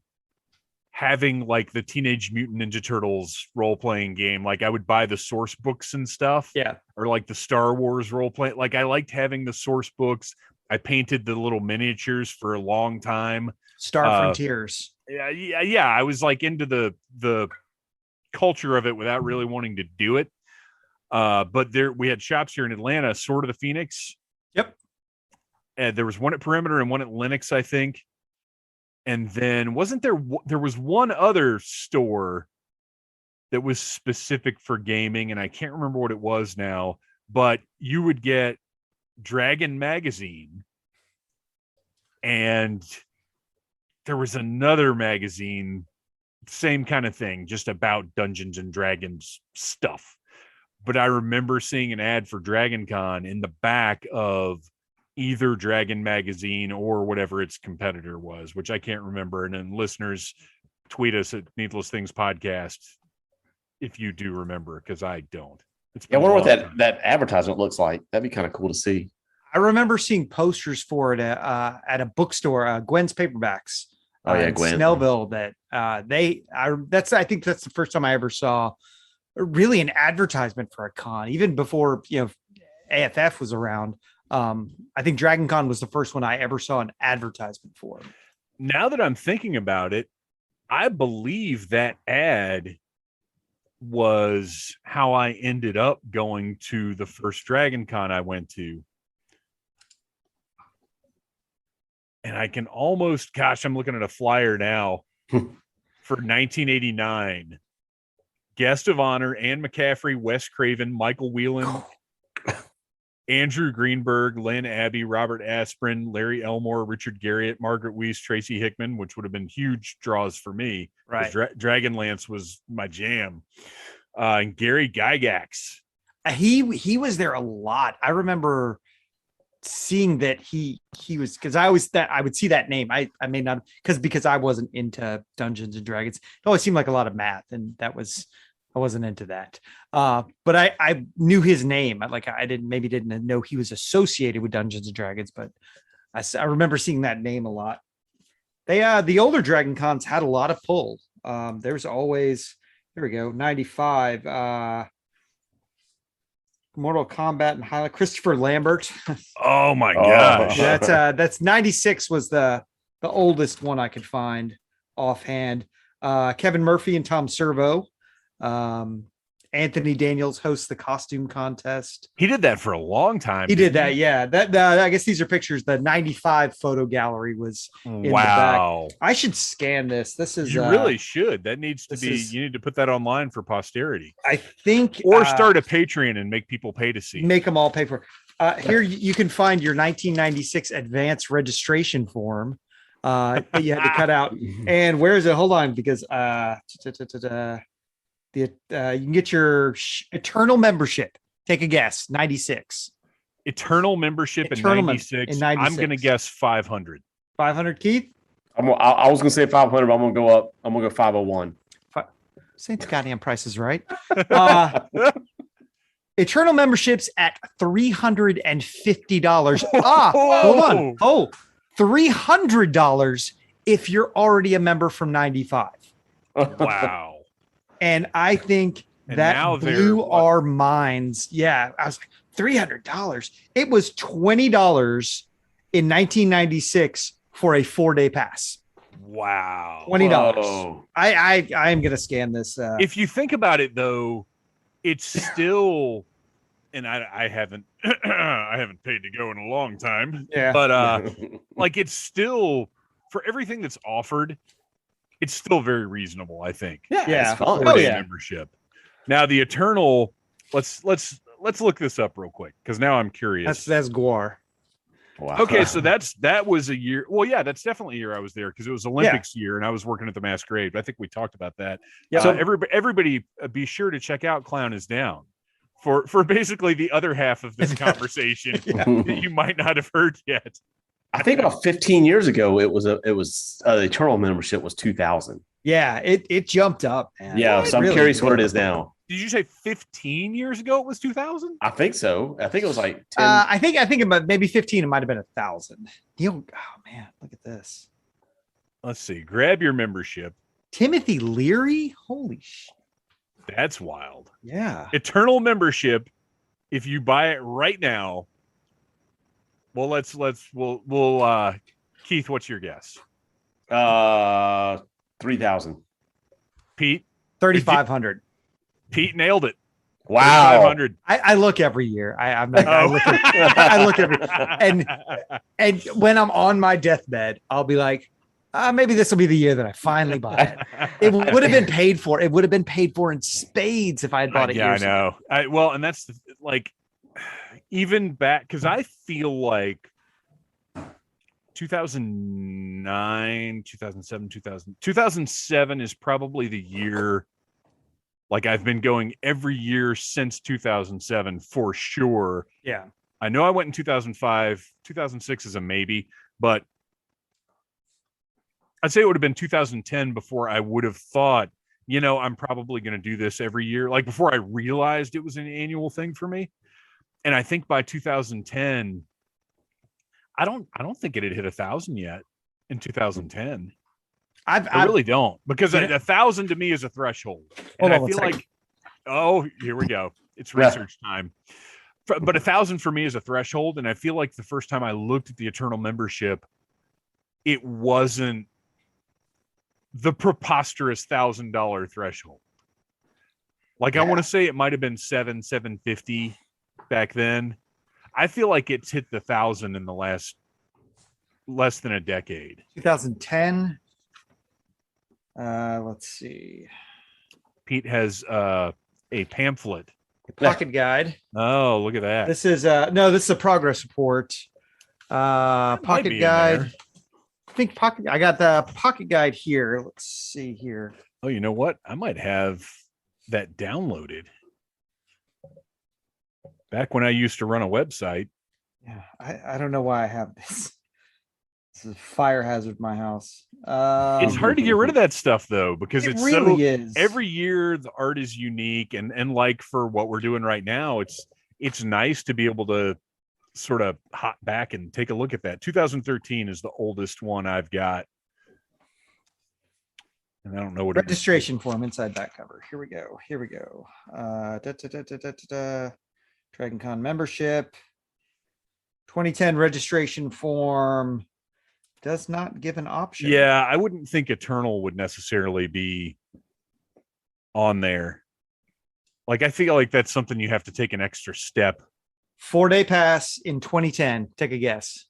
having like the Teenage Mutant Ninja Turtles role-playing game. Like I would buy the source books and stuff. Yeah. Or like the Star Wars role-play. Like I liked having the source books. I painted the little miniatures for a long time. Star Frontiers. Yeah. I was like into the culture of it without really wanting to do it. But we had shops here in Atlanta, Sword of the Phoenix. Yep. And there was one at Perimeter and one at Lenox, I think. And then there was one other store that was specific for gaming, and I can't remember what it was now, but you would get Dragon Magazine, and there was another magazine, same kind of thing, just about Dungeons and Dragons stuff. But I remember seeing an ad for Dragon Con in the back of either Dragon Magazine or whatever its competitor was, which I can't remember. And then listeners, tweet us at Needless Things Podcast if you do remember, because I don't. I wonder what that advertisement looks like. That'd be kind of cool to see. I remember seeing posters for it at a bookstore, Gwen's Paperbacks. Gwen. Snellville. I think that's the first time I ever saw really an advertisement for a con, even before AFF was around. I think Dragon Con was the first one I ever saw an advertisement for. Now that I'm thinking about it, I believe that ad was how I ended up going to the first Dragon Con I went to. And I can almost, I'm looking at a flyer now for 1989. Guest of honor, Anne McCaffrey, Wes Craven, Michael Whelan, Andrew Greenberg, Lynn Abbey, Robert Aspirin, Larry Elmore, Richard Garriott, Margaret Weiss, Tracy Hickman, which would have been huge draws for me. Right. Dragonlance was my jam. And Gary Gygax. He was there a lot. I remember seeing that he was, because I would see that name. I may not, because I wasn't into Dungeons and Dragons. It always seemed like a lot of math, and I wasn't into that. But I knew his name. I didn't know he was associated with Dungeons and Dragons, but I remember seeing that name a lot. The older Dragon Cons had a lot of pull. There's always, here we go, 95, Mortal Kombat and Highlight, Christopher Lambert. Oh my gosh. That's 96 was the oldest one I could find offhand. Kevin Murphy and Tom Servo. Anthony Daniels hosts the costume contest. He did that for a long time. He did that, yeah. I guess these are pictures. The 95 photo gallery was in the back. I should scan this. This is you really should. That needs to be. You need to put that online for posterity. I think, or start a Patreon and make people pay to see. Make them all pay for. Here you can find your 1996 advance registration form. that you had to cut out. And where is it? Hold on, because you can get your eternal membership. Take a guess. 96. Eternal membership Eternal in 96. I'm going to guess 500. 500, Keith? I was going to say 500, but I'm going to go up. I'm going to go 501. Same goddamn prices, right? Eternal memberships at $350. Hold on. Oh, $300 if you're already a member from 95. Wow. And I think that blew our minds. Yeah, I was like, $300. It was $20 in 1996 for a 4-day pass. Wow. $20. Whoa. I am gonna scan this. If you think about it, though, it's still, and I haven't I haven't paid to go in a long time. Yeah. But like it's still, for everything that's offered, it's still very reasonable, I think. Yeah. It's fun. 4-day membership. Now the Eternal, let's look this up real quick because now I'm curious. That's Guar. Wow. Okay, so that was a year. Well, yeah, that's definitely a year I was there because it was Olympics year, and I was working at the Masquerade. I think we talked about that. Yeah. So everybody, be sure to check out Clown is Down for basically the other half of this conversation that you might not have heard yet. I think about 15 years ago, it was the Eternal membership was 2,000. Yeah, it jumped up, man. Yeah, so I'm curious what it is now. Did you say 15 years ago it was 2,000? I think so. I think it was like 10. I think about maybe 15. It might have been 1,000. Oh man, look at this. Let's see. Grab your membership. Timothy Leary. Holy shit. That's wild. Yeah. Eternal membership. If you buy it right now. Well, we'll Keith, what's your guess? 3,000. Pete? 3,500. Pete nailed it. Wow. 3,500. I look every year. I look every and when I'm on my deathbed, I'll be like, maybe this will be the year that I finally buy it. It would have been paid for. It would have been paid for in spades if I had bought it. Yeah, I know. Well, and that's like even back because I feel like 2009, 2007, 2007 is probably the year. Like I've been going every year since 2007 for sure. Yeah. I know I went in 2005, 2006 is a maybe, but I'd say it would have been 2010 before I would have thought, I'm probably going to do this every year. Like before I realized it was an annual thing for me. And I think by 2010, I don't think it had hit 1,000 yet in 2010. I really don't, because 1,000 to me is a threshold. And I feel like, here we go. It's research time. But 1,000 for me is a threshold. And I feel like the first time I looked at the Eternal membership, it wasn't the preposterous $1,000 threshold. Like I want to say it might have been $750 back then. I feel like it's hit the 1,000 in the last less than a decade. 2010. Let's see. Pete has a pamphlet. Pocket guide. Oh, look at that. This is this is a progress report. Pocket guide. I think I got the pocket guide here. Let's see here. Oh, you know what? I might have that downloaded. Back when I used to run a website. Yeah, I don't know why I have this. This is a fire hazard in my house. It's hard to get rid of that stuff though, because it's really is. Every year the art is unique, and like for what we're doing right now, it's nice to be able to sort of hop back and take a look at that. 2013 is the oldest one I've got. And I don't know what registration form inside back cover. Here we go. Dragon Con membership. 2010 registration form does not give an option. Yeah, I wouldn't think Eternal would necessarily be on there. Like, I feel like that's something you have to take an extra step. 4-day pass in 2010. Take a guess.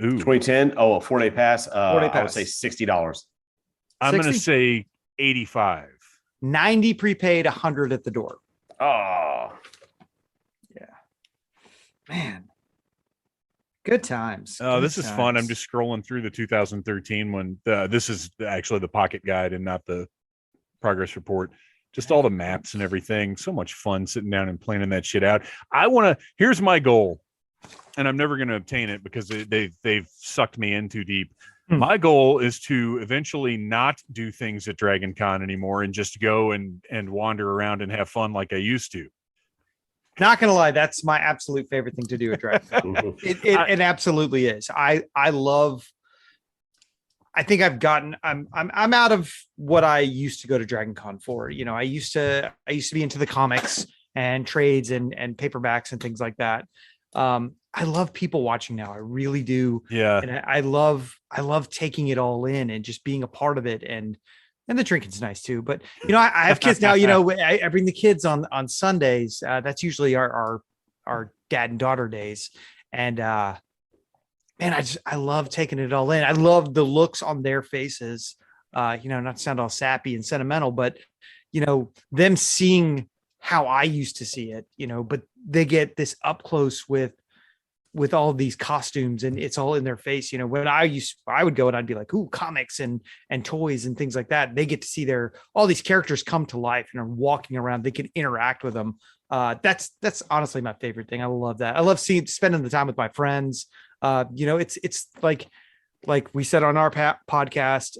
Ooh. 2010. Oh, a 4-day pass. 4-day pass. I would say $60. I'm going to say 85. 90 prepaid, 100 at the door. Oh. Yeah. Man. Good times. This is fun. I'm just scrolling through the 2013 one. This is actually the pocket guide and not the progress report. Just all the maps and everything. So much fun sitting down and planning that shit out. Here's my goal, and I'm never going to obtain it because they've sucked me in too deep. My goal is to eventually not do things at Dragon Con anymore and just go and wander around and have fun like I used to. Not gonna lie, that's my absolute favorite thing to do at Dragon Con. It absolutely is. I think I'm out of what I used to go to Dragon Con for. You know, I used to be into the comics and trades and paperbacks and things like that. I love people watching now. I really do. Yeah. And I love taking it all in and just being a part of it. And the drinking's nice too. But, you know, I have kids now, you know, I bring the kids on Sundays. That's usually our dad and daughter days. And, man, I love taking it all in. I love the looks on their faces, you know, not to sound all sappy and sentimental, but, you know, them seeing how I used to see it, you know, but they get this up close with all these costumes and it's all in their face. You know, when I would go and I'd be like, ooh, comics and toys and things like that. They get to see all these characters come to life and are walking around. They can interact with them. That's honestly my favorite thing. I love that. I love spending the time with my friends. You know, it's like we said on our podcast,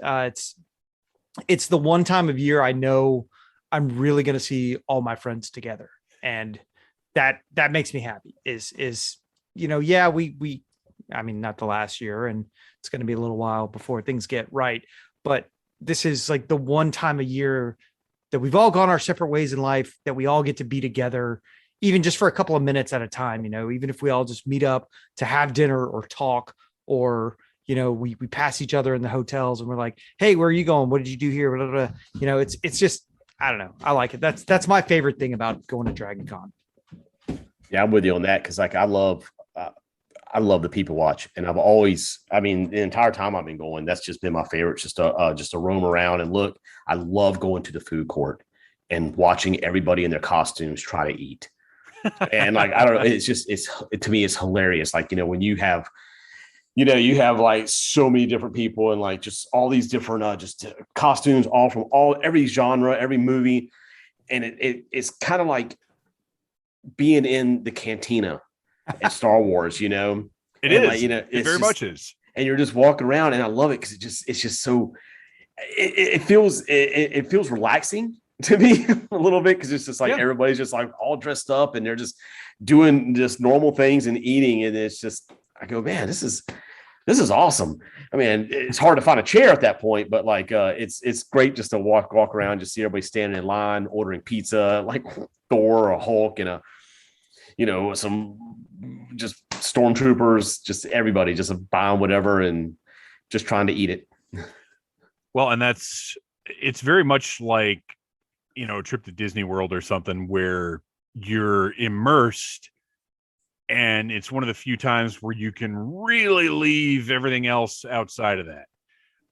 it's the one time of year I know I'm really going to see all my friends together. And that makes me happy is, you know, yeah, I mean, not the last year, and it's going to be a little while before things get right, but this is like the one time a year that we've all gone our separate ways in life, that we all get to be together, even just for a couple of minutes at a time, you know, even if we all just meet up to have dinner or talk, or, you know, we pass each other in the hotels and we're like, hey, where are you going? What did you do here? Blah, blah, blah. You know, it's just, I don't know. I like it. That's my favorite thing about going to Dragon Con. Yeah, I'm with you on that. Cause like, I love the people watch, and the entire time I've been going, that's just been my favorite, just to roam around and look. I love going to the food court and watching everybody in their costumes try to eat. And like, I don't know, to me, it's hilarious. Like, you know, when you have like so many different people and like just all these different, just costumes, all from every genre, every movie. And it's kind of like being in the cantina at Star Wars, you know. It is. Like, you know, it very much is. And you're just walking around, and I love it because it's just so it feels relaxing to me a little bit, because it's just like everybody's just like all dressed up and they're just doing just normal things and eating, and it's just, I go, man, this is awesome. I mean, it's hard to find a chair at that point, but like it's great just to walk around, just see everybody standing in line ordering pizza, like Thor or Hulk, and some just stormtroopers, just everybody just buying whatever and just trying to eat it. Well, and it's very much like, you know, a trip to Disney World or something where you're immersed, and it's one of the few times where you can really leave everything else outside of that,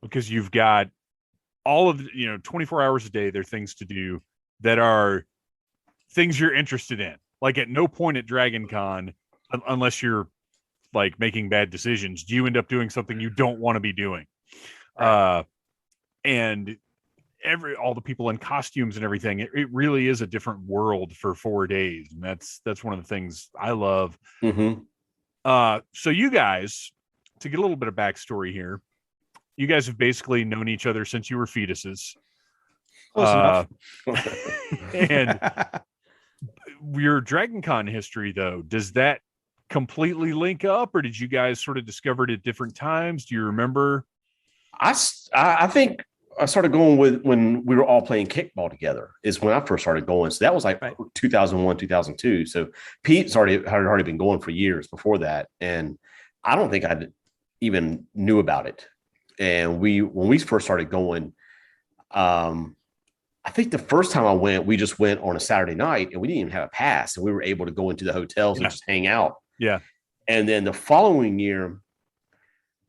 because you've got all of, 24 hours a day, there are things to do that are things you're interested in. Like, at no point at Dragon Con, unless you're like making bad decisions, do you end up doing something you don't want to be doing. Right. And all the people in costumes and everything, it really is a different world for 4 days. And that's one of the things I love. Mm-hmm. So you guys, to get a little bit of backstory here, you guys have basically known each other since you were fetuses. Close enough. And your Dragon Con history, though, does that completely link up, or did you guys sort of discover it at different times? Do you remember? I think I started going with when we were all playing kickball together is when I first started going. So that was like 2001, 2002. So Pete had already been going for years before that. And I don't think I even knew about it. And when we first started going, I think the first time I went, we just went on a Saturday night, and we didn't even have a pass, and we were able to go into the hotels and just hang out. Yeah. And then the following year,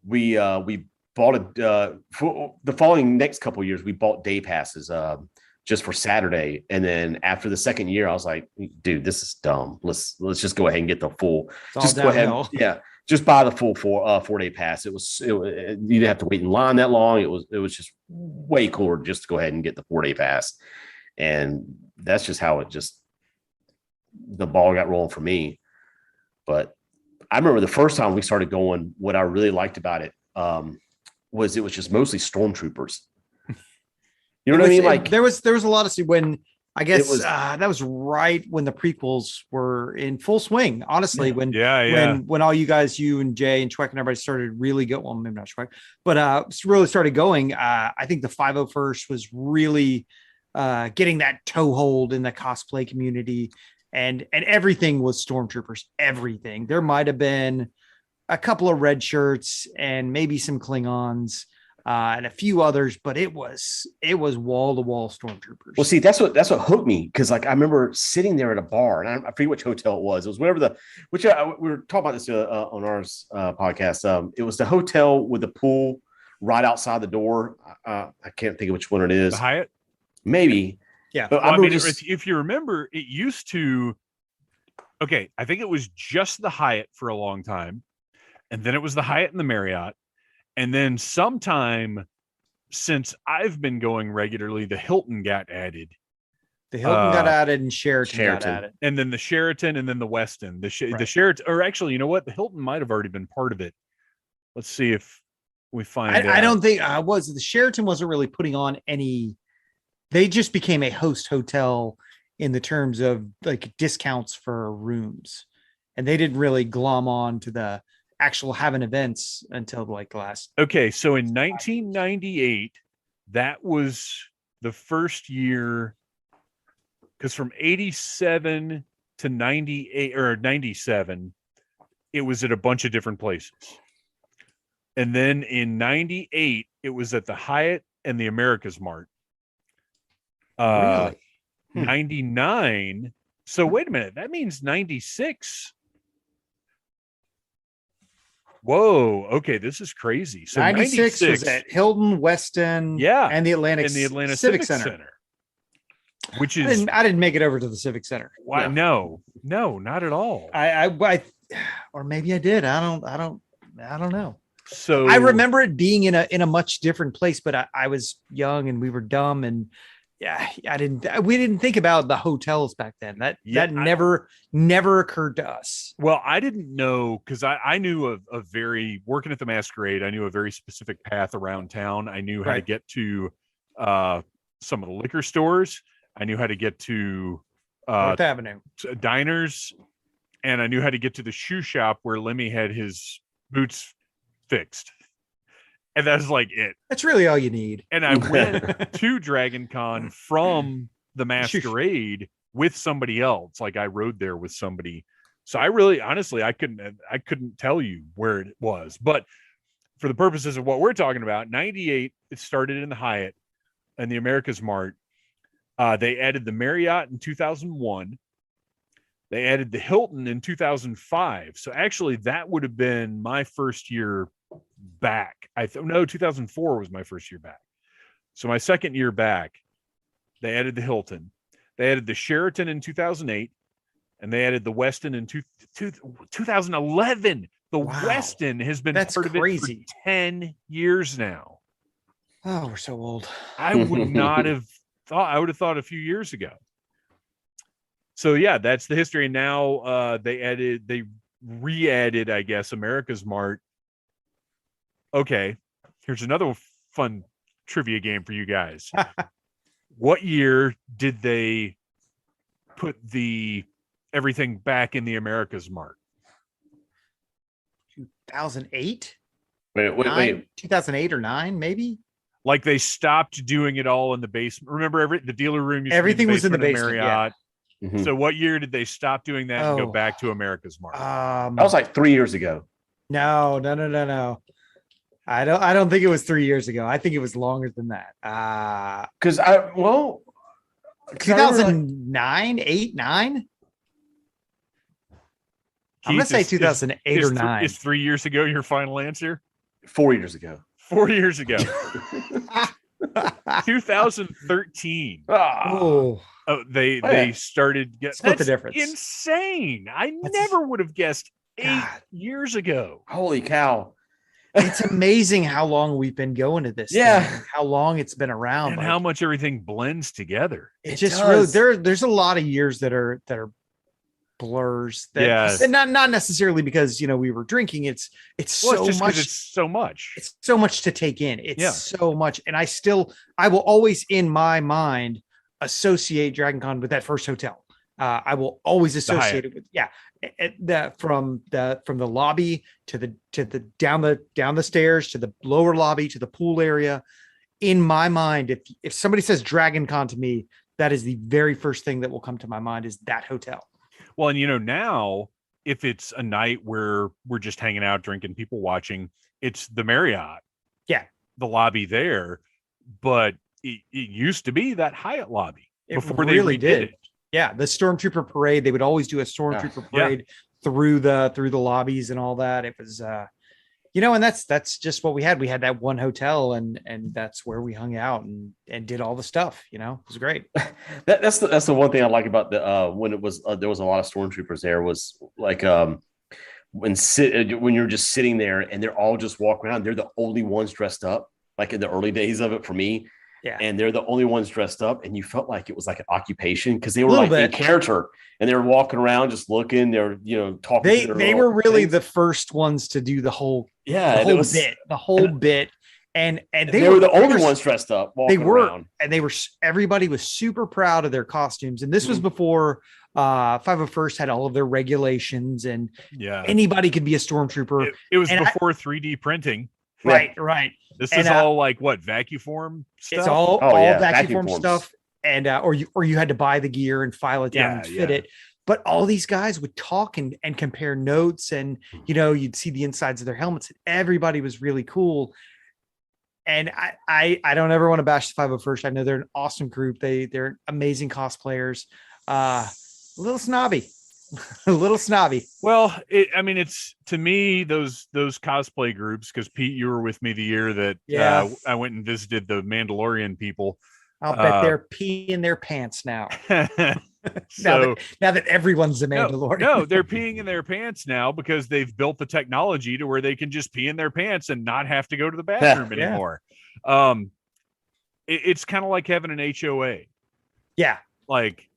we bought for the following next couple of years, we bought day passes just for Saturday. And then after the second year, I was like, dude, this is dumb. Let's just go ahead and get the full. Just go ahead. Yeah. just buy the full 4-day pass. You didn't have to wait in line that long. It was just way cooler just to go ahead and get the 4-day pass. And that's just how the ball got rolling for me. But I remember the first time we started going, what I really liked about it was it was just mostly stormtroopers. You know what I mean? Like there was a lot of when I guess that was right when the prequels were in full swing. Honestly, when all you guys, you and Jay and Schweck and everybody started really go. Well, maybe not Schweck, but really started going. I think the 501st was really getting that toehold in the cosplay community, and everything was stormtroopers. Everything. There might have been a couple of red shirts and maybe some Klingons. And a few others, but it was wall to wall stormtroopers. Well, see, that's what hooked me, because like I remember sitting there at a bar, and I forget which hotel it was. It was whatever we were talking about this on our podcast. It was the hotel with the pool right outside the door. I can't think of which one it is. The Hyatt, maybe. Yeah, but well, I mean, if you remember, it used to. Okay, I think it was just the Hyatt for a long time, and then it was the Hyatt and the Marriott. And then sometime since I've been going regularly, the Hilton got added. The Hilton got added and Sheraton got added. And then the Sheraton and then the Westin. The Sheraton, or actually, you know what? The Hilton might have already been part of it. Let's see if we find out. I don't think the Sheraton wasn't really putting on any. They just became a host hotel in the terms of like discounts for rooms. And they didn't really glom on to the actual having events until like the last. Okay, so in 1998, that was the first year, because from 87 to 98 or 97, it was at a bunch of different places. And then in 98, it was at the Hyatt and the America's Mart. Really? 99. So wait a minute, that means 96. Whoa. Okay, this is crazy. So 96 was at Hilton, Westin, and the Atlantic Civic Center. Which is I didn't make it over to the Civic Center. Why? No, not at all. I or maybe I did. I don't know. So I remember it being in a much different place, but I was young and we were dumb, and we didn't think about the hotels back then. That never occurred to us. Well, I didn't know, because I knew a very, working at the Masquerade, I knew a very specific path around town. I knew how to get to some of the liquor stores. I knew how to get to North Avenue diners, and I knew how to get to the shoe shop where Lemmy had his boots fixed. And that's like it. That's really all you need. And I went to Dragon Con from the Masquerade with somebody else. Like I rode there with somebody. So I really, honestly, I couldn't tell you where it was. But for the purposes of what we're talking about, 98, it started in the Hyatt and the America's Mart. They added the Marriott in 2001. They added the Hilton in 2005. So actually, that would have been my first year back. 2004 was my first year back. So my second year back, they added the Hilton. They added the Sheraton in 2008, and they added the Westin in 2011. The Westin has been part of it for 10 years now. Oh, we're so old. I would not have thought. I would have thought a few years ago. So yeah, that's the history. And now they re-added, I guess, America's Mart. Okay, here's another fun trivia game for you guys. What year did they put everything back in the America's Mart? 2008? Wait. 2008 or 9, maybe? Like they stopped doing it all in the basement. Remember, the dealer room everything was in the basement. Marriott. Yeah. Mm-hmm. So what year did they stop doing that and go back to America's Mart? That was like 3 years ago. No. I don't think it was 3 years ago. I think it was longer than that. 2009, 8, 9. I'm gonna say 2008 or 9. Is 3 years ago your final answer? 4 years ago. 4 years ago. 2013. Oh, they started split the difference. Insane. I never would have guessed God. years ago. Holy cow. It's amazing how long we've been going to this Yeah. thing, and how long it's been around. And Like, how much everything blends together. it It just does. really there's a lot of years that are blurs that Yes. and not necessarily because we were drinking. It's Well, it's so just much. because it's so much. It's so much to take in. It's Yeah. so much. And I will always in my mind associate Dragon Con with that first hotel. I will always associate it with, from the lobby to the down the stairs to the lower lobby to the pool area. In my mind, if somebody says Dragon Con to me, that is the very first thing that will come to my mind is that hotel. Well, and now if it's a night where we're just hanging out, drinking, people watching, it's the Marriott. Yeah. The lobby there. But it used to be that Hyatt lobby before they really redid did. it. Yeah, the Stormtrooper parade. They would always do a Stormtrooper parade through the lobbies and all that. It was and that's just what we had. We had that one hotel and that's where we hung out and did all the stuff. It was great. That's the one thing I like about the when it was there was a lot of stormtroopers there was like when you're just sitting there and they're all just walking around. They're the only ones dressed up, like in the early days of it for me. Yeah. And they're the only ones dressed up, and you felt like it was like an occupation because they were Little like in bit. character and they were walking around just looking. They're talking. They were really the first ones to do the whole bit. And they were the only ones dressed up. Walking around. And everybody was super proud of their costumes. And this was before 501st had all of their regulations, and anybody could be a stormtrooper. It was before 3D printing. Right. This is all like what vacuum form stuff. It's all vacuum form stuff, and or you had to buy the gear and file it down and fit it. But all these guys would talk and compare notes, and you'd see the insides of their helmets. And everybody was really cool. And I don't ever want to bash the 501st. I know they're an awesome group. They're amazing cosplayers. A little snobby. A little snobby. Well, it's to me those cosplay groups, because Pete, you were with me the year that I went and visited the Mandalorian people. I'll bet they're peeing their pants now. So now that everyone's a Mandalorian. No, they're peeing in their pants now because they've built the technology to where they can just pee in their pants and not have to go to the bathroom anymore. It's kind of like having an HOA. Yeah. Like,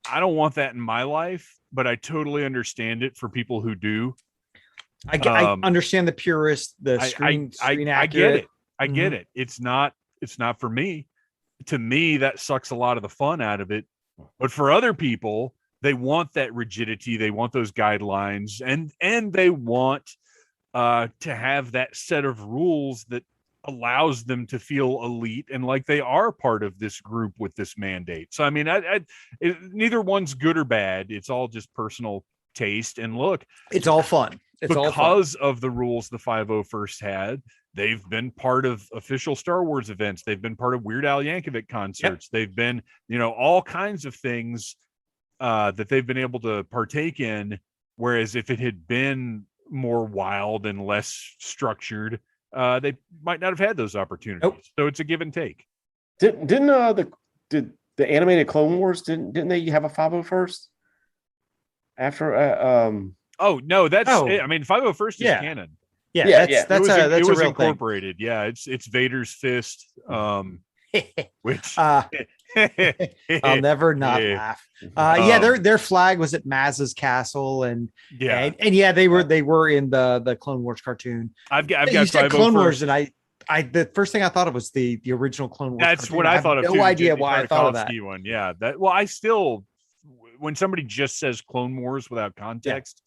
I don't want that in my life, but I totally understand it for people who do. I understand the purist, the screen accurate. I get it. I get it. It's not for me. To me, that sucks a lot of the fun out of it. But for other people, they want that rigidity. They want those guidelines, and they want to have that set of rules that allows them to feel elite and like they are part of this group with this mandate. So, neither one's good or bad. It's all just personal taste. And look, it's all fun. Because of the rules the 501st had, they've been part of official Star Wars events. They've been part of Weird Al Yankovic concerts. Yep. They've been, all kinds of things that they've been able to partake in. Whereas if it had been more wild and less structured, they might not have had those opportunities. Nope. So it's a give and take. Did the animated Clone Wars didn't they have a 501st after Oh no, that's 501st is canon. That's it was a real incorporated thing. Yeah, it's Vader's fist, which I'll never not laugh. Their flag was at Maz's castle, and they were in the Clone Wars cartoon. I've got you said Clone Wars, and I the first thing I thought of was the original Clone Wars. That's cartoon. what I thought of. No idea why I thought of that one. Yeah, I still, when somebody just says Clone Wars without context,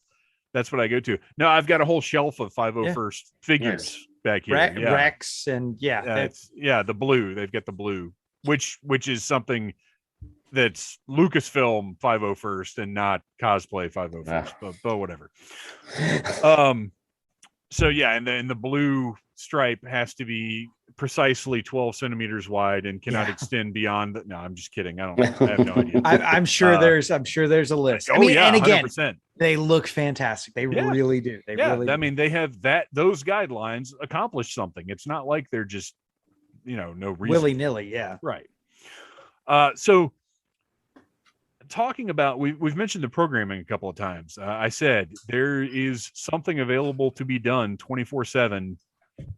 that's what I go to. No, I've got a whole shelf of 501st figures back here. Rex and the blue. They've got the blue, which is something that's Lucasfilm 501st and not cosplay 501st, but whatever. So and the blue stripe has to be precisely 12 centimeters wide and cannot extend beyond. No, I'm just kidding. I have no idea. I'm sure there's a list. And again, 100%. They look fantastic. They really do. They really do. They have those guidelines accomplish something. It's not like they're just, no reason. Willy-nilly. Yeah. Right. So talking about, we've mentioned the programming a couple of times. I said there is something available to be done 24/7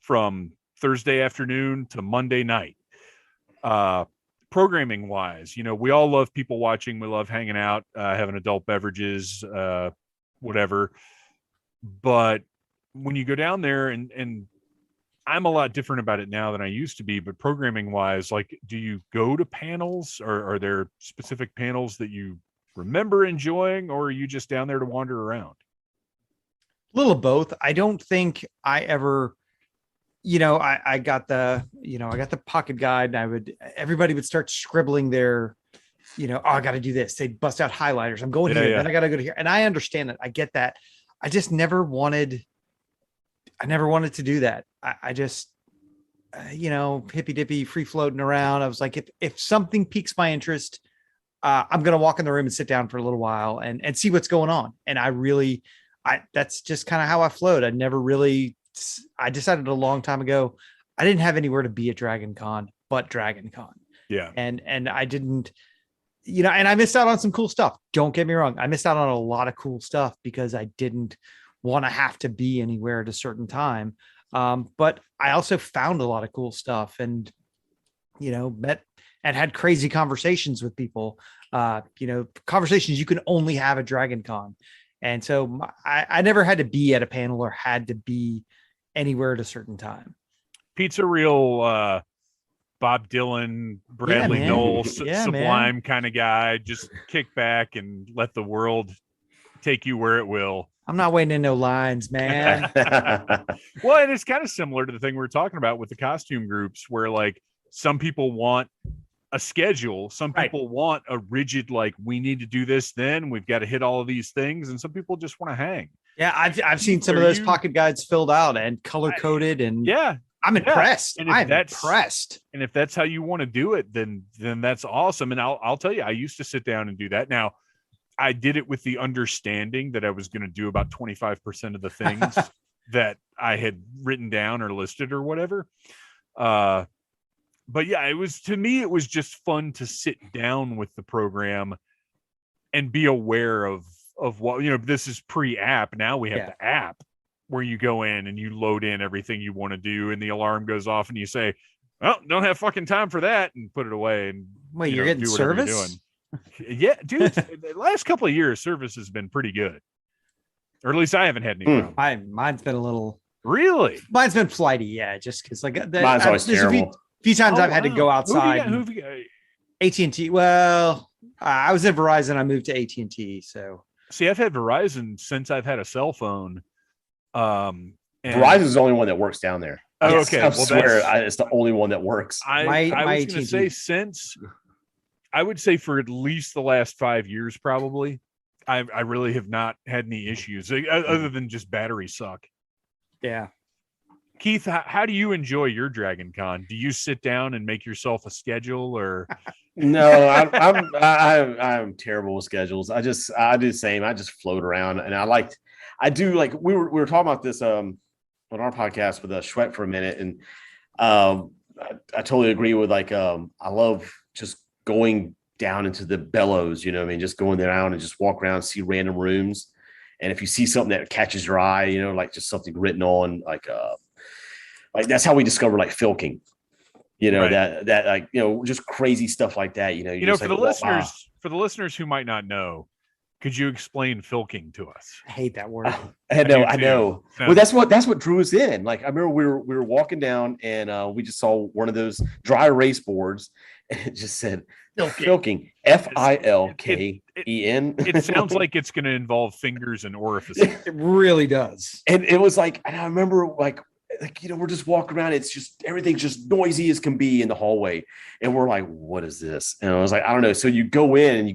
from Thursday afternoon to Monday night. Programming wise, we all love people watching. We love hanging out, having adult beverages, whatever. But when you go down there, and I'm a lot different about it now than I used to be, but programming wise, like, do you go to panels, or are there specific panels that you remember enjoying, or are you just down there to wander around? A little of both. I don't think I ever, I got the pocket guide, and everybody would start scribbling their, I got to do this. They'd bust out highlighters. I'm going here. Then I got to go to here. And I understand that. I get that. I just never wanted to do that. I just, hippy dippy, free floating around. I was like, if something piques my interest, I'm going to walk in the room and sit down for a little while and see what's going on. And that's just kind of how I flowed. I decided a long time ago, I didn't have anywhere to be at Dragon Con but Dragon Con. Yeah. And I didn't, and I missed out on some cool stuff. Don't get me wrong. I missed out on a lot of cool stuff because I didn't want to have to be anywhere at a certain time. But I also found a lot of cool stuff and, met and had crazy conversations with people, conversations you can only have at Dragon Con. And so I never had to be at a panel or had to be anywhere at a certain time. Pete's a real Bob Dylan, Bradley Noel, Sublime kind of guy. Just kick back and let the world take you where it will. I'm not waiting in no lines, man. Well, and it's kind of similar to the thing we were talking about with the costume groups, where like some people want a schedule, some people want a rigid, like, we need to do this, then we've got to hit all of these things, and some people just want to hang. Yeah, I've seen some of those pocket guides filled out and color coded, and I'm impressed. I'm impressed. And if that's how you want to do it, then that's awesome. And I'll tell you, I used to sit down and do that. Now, I did it with the understanding that I was going to do about 25% of the things that I had written down or listed or whatever. But yeah, to me, it was just fun to sit down with the program and be aware of what, this is pre-app. Now we have the app where you go in and you load in everything you want to do, and the alarm goes off and you say, well, don't have fucking time for that, and put it away. And wait, you're getting service? You're doing. Yeah, dude, the last couple of years, service has been pretty good. Or at least I haven't had any problem. Mine's been a little... Really? Mine's been flighty, yeah, just because mine's always terrible. Few times I've had to go outside. Who have you got? AT&T. Well, I was at Verizon. I moved to AT&T. So see, I've had Verizon since I've had a cell phone. Verizon's the only one that works down there. Oh, okay. I swear it's the only one that works. I was going to say I would say for at least the last 5 years, probably. I really have not had any issues other than just batteries suck. Yeah. Keith, how do you enjoy your Dragon Con? Do you sit down and make yourself a schedule, or? No, I'm terrible with schedules. I do the same. I just float around, and we were talking about this on our podcast with Schwett for a minute, and I totally agree with I love just going down into the bellows. Just going down and just walk around, see random rooms, and if you see something that catches your eye, like just something written on like that's how we discover like filking, that just crazy stuff like that. For the listeners who might not know, could you explain filking to us? I hate that word. I know. Well, that's what drew us in. Like, I remember we were walking down and we just saw one of those dry erase boards, and it just said filking, FILKEN. It sounds like it's going to involve fingers and orifices. It really does. And it was like, and I remember we're just walking around. It's just, everything's just noisy as can be in the hallway. And we're like, what is this? And I was like, I don't know. So you go in, and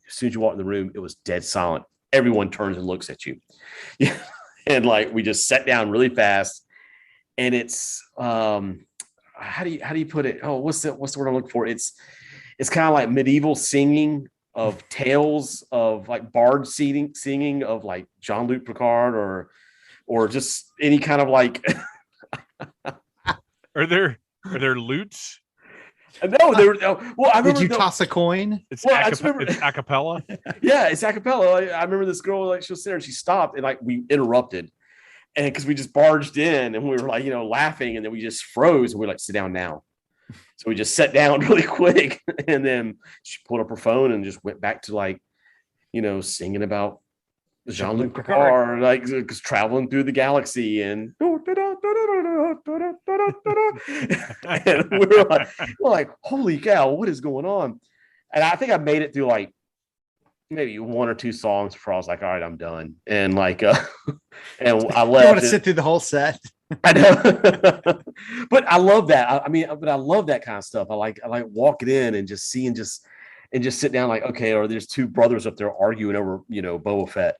as soon as you walk in the room, it was dead silent. Everyone turns and looks at you. And we just sat down really fast. And it's, how do you put it? Oh, what's the word I'm looking for? It's kind of like medieval singing of tales of bard singing of Jean-Luc Picard or just any kind of Are there lutes? No, they were. Well, I remember. Did you toss a coin? It's Well, I just remember- it's a cappella. Yeah, it's a cappella. I remember this girl, like, she was there and she stopped and like we interrupted. And because we just barged in and we were like, laughing, and then we just froze and we were like, sit down now. So we just sat down really quick. And then she pulled up her phone and just went back to like, singing about Jean-Luc Picard, like traveling through the galaxy and and we're like, holy cow, what is going on? And I think I made it through like maybe one or two songs before I was like, all right, I'm done. And like, and I left. You want to sit through the whole set? I know, but I love that. I love that kind of stuff. I like walking in and just seeing just sit down like, okay, or there's two brothers up there arguing over, Boba Fett,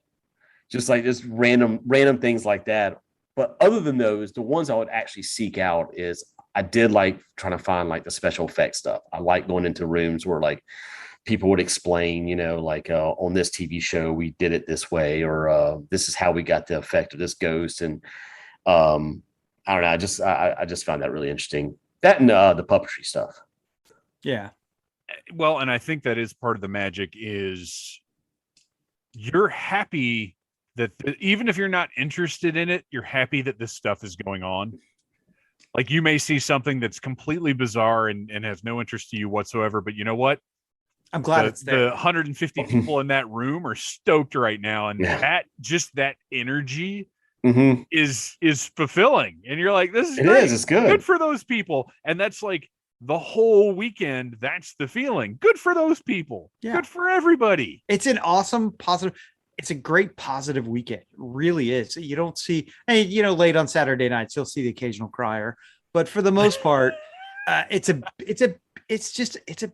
just random things like that. But other than those, the ones I would actually seek out is I did like trying to find like the special effects stuff. I like going into rooms where like people would explain, like on this TV show, we did it this way, or this is how we got the effect of this ghost. And I don't know. I just found that really interesting. That and the puppetry stuff. Yeah. Well, and I think that is part of the magic is you're happy that even if you're not interested in it, you're happy that this stuff is going on. Like you may see something that's completely bizarre and has no interest to you whatsoever, but you know what? I'm glad it's there. The 150 people in that room are stoked right now. And that energy is fulfilling. And you're like, this is great. It's good. Good for those people. And that's like the whole weekend. That's the feeling. Good for those people. Yeah. Good for everybody. It's an awesome, positive. It's a great positive weekend. It really is. You don't see, late on Saturday nights, you'll see the occasional crier, but for the most part, it's a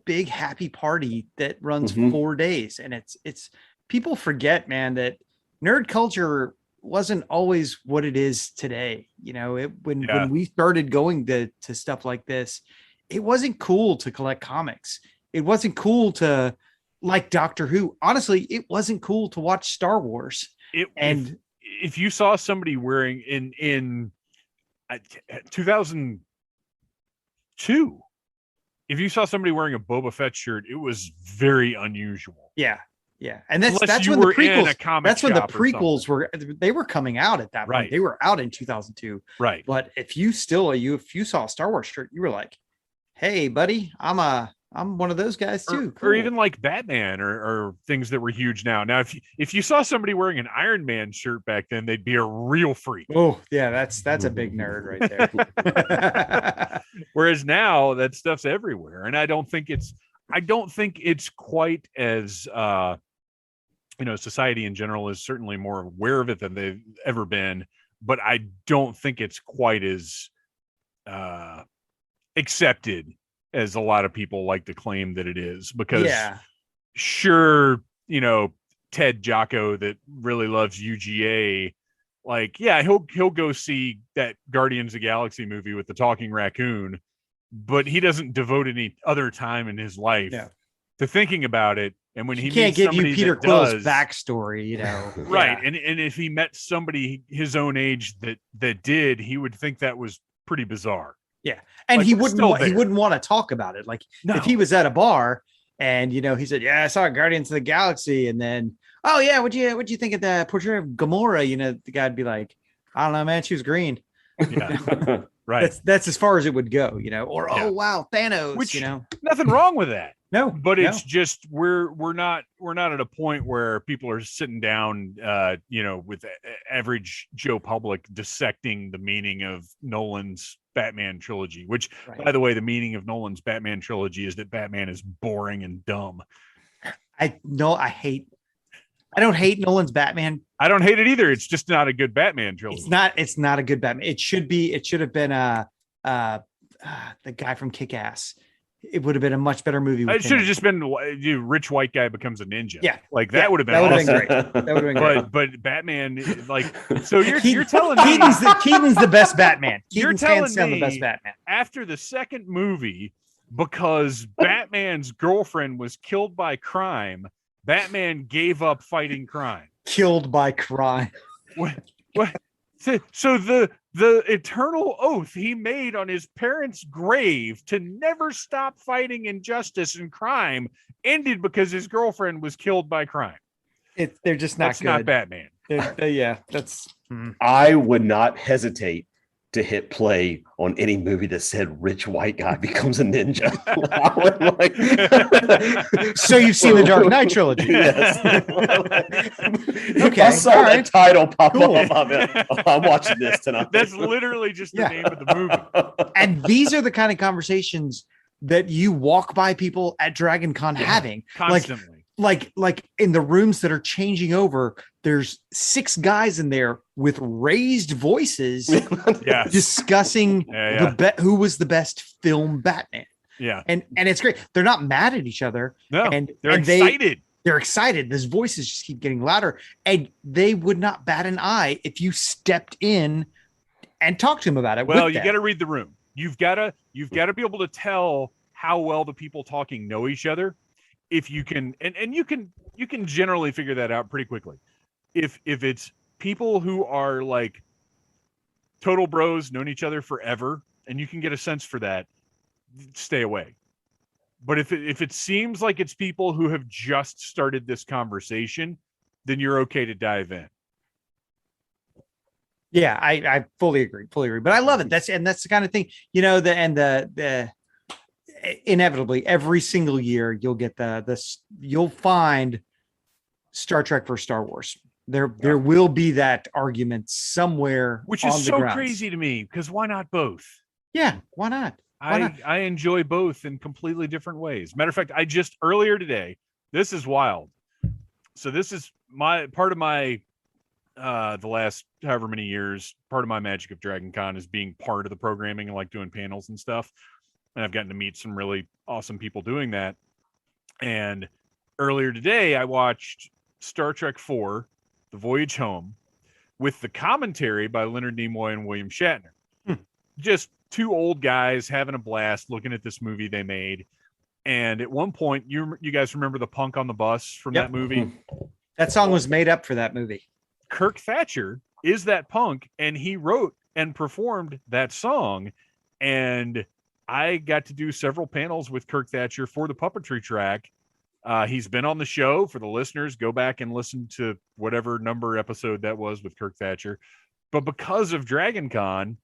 big happy party that runs 4 days. And it's people forget, man, that nerd culture wasn't always what it is today. When we started going to stuff like this, it wasn't cool to collect comics. It wasn't cool to like Doctor Who. Honestly, it wasn't cool to watch Star Wars. If you saw somebody wearing in 2002, if you saw somebody wearing a Boba Fett shirt, it was very unusual. Yeah. Yeah. And that's when the prequels, that's when the prequels were coming out at that point. Right. They were out in 2002. Right. But if you saw a Star Wars shirt, you were like, hey buddy, I'm one of those guys too. Cool. Or even like Batman or things that were huge now. Now, if you saw somebody wearing an Iron Man shirt back then, they'd be a real freak. Oh yeah. That's a big nerd right there. Whereas now that stuff's everywhere. And I don't think it's quite as, society in general is certainly more aware of it than they've ever been, but I don't think it's quite as accepted as a lot of people like to claim that it is, because sure, Ted Jocko that really loves UGA, like, yeah, he'll go see that Guardians of the Galaxy movie with the talking raccoon, but he doesn't devote any other time in his life to thinking about it. And when he can't give you Peter Quill's backstory, right? And if he met somebody his own age that did, he would think that was pretty bizarre. Yeah, and he wouldn't want to talk about it. Like if he was at a bar and he said, "Yeah, I saw Guardians of the Galaxy," and then, "Oh yeah, what'd you think of the portrayal of Gamora?" The guy'd be like, "I don't know, man, she was green." Yeah, right. That's as far as it would go, Or oh wow, Thanos, Which, nothing wrong with that. No, but it's just we're not at a point where people are sitting down, with average Joe public dissecting the meaning of Nolan's Batman trilogy. Which, by the way, the meaning of Nolan's Batman trilogy is that Batman is boring and dumb. I don't hate Nolan's Batman. I don't hate it either. It's just not a good Batman trilogy. It's not a good Batman. It should have been the guy from Kick-Ass. It would have been a much better movie. It should have just been rich white guy becomes a ninja. Yeah, like that would have been. That would have been great. That would have been great. But Batman, like, so you're telling me Keaton's the best Batman. You're telling me the best Batman after the second movie, because Batman's girlfriend was killed by crime, Batman gave up fighting crime. Killed by crime. What? So the eternal oath he made on his parents' grave to never stop fighting injustice and crime ended because his girlfriend was killed by crime. They're just not That's good. not Batman. Yeah, that's. I would not hesitate to hit play on any movie that said rich white guy becomes a ninja. So you've seen the Dark Knight trilogy? Yes. Okay, If I saw all that right. title pop Cool. up, I'm watching this tonight. That's literally just the Yeah. name of the movie. And these are the kind of conversations that you walk by people at Dragon Con Yeah, having. constantly. Like in the rooms that are changing over, there's 6 guys in there with raised voices Yeah. discussing who was the best film Batman. Yeah. And it's great. They're not mad at each other. No, and they're and excited. They're excited. Those voices just keep getting louder. And they would not bat an eye if you stepped in and talked to them about it. Well, with you them. got to read the room. You've got to be able to tell how well the people talking know each other. If you can, and you can generally figure that out pretty quickly. If it's people who are like total bros, known each other forever, and you can get a sense for that, stay away. But if it seems like it's people who have just started this conversation, then you're okay to dive in. Yeah, I fully agree. But I love it. That's the kind of thing, the inevitably every single year you'll get you'll find Star Trek versus Star Wars. There will be that argument somewhere, which on is the so grounds. crazy to me, because why not both? Yeah, why not? I enjoy both in completely different ways. Matter of fact, I just earlier today, this is wild. So this is part of my the last however many years, part of my magic of Dragon Con is being part of the programming and like doing panels and stuff. And I've gotten to meet some really awesome people doing that. And earlier today, I watched Star Trek IV, The Voyage Home, with the commentary by Leonard Nimoy and William Shatner. Just 2 old guys having a blast looking at this movie they made. And at one point, you guys remember the Punk on the Bus from that movie? That song was made up for that movie. Kirk Thatcher is that punk, and he wrote and performed that song. And I got to do several panels with Kirk Thatcher for the puppetry track. He's been on the show. For the listeners, go back and listen to whatever number episode that was with Kirk Thatcher. But because of Dragon Con,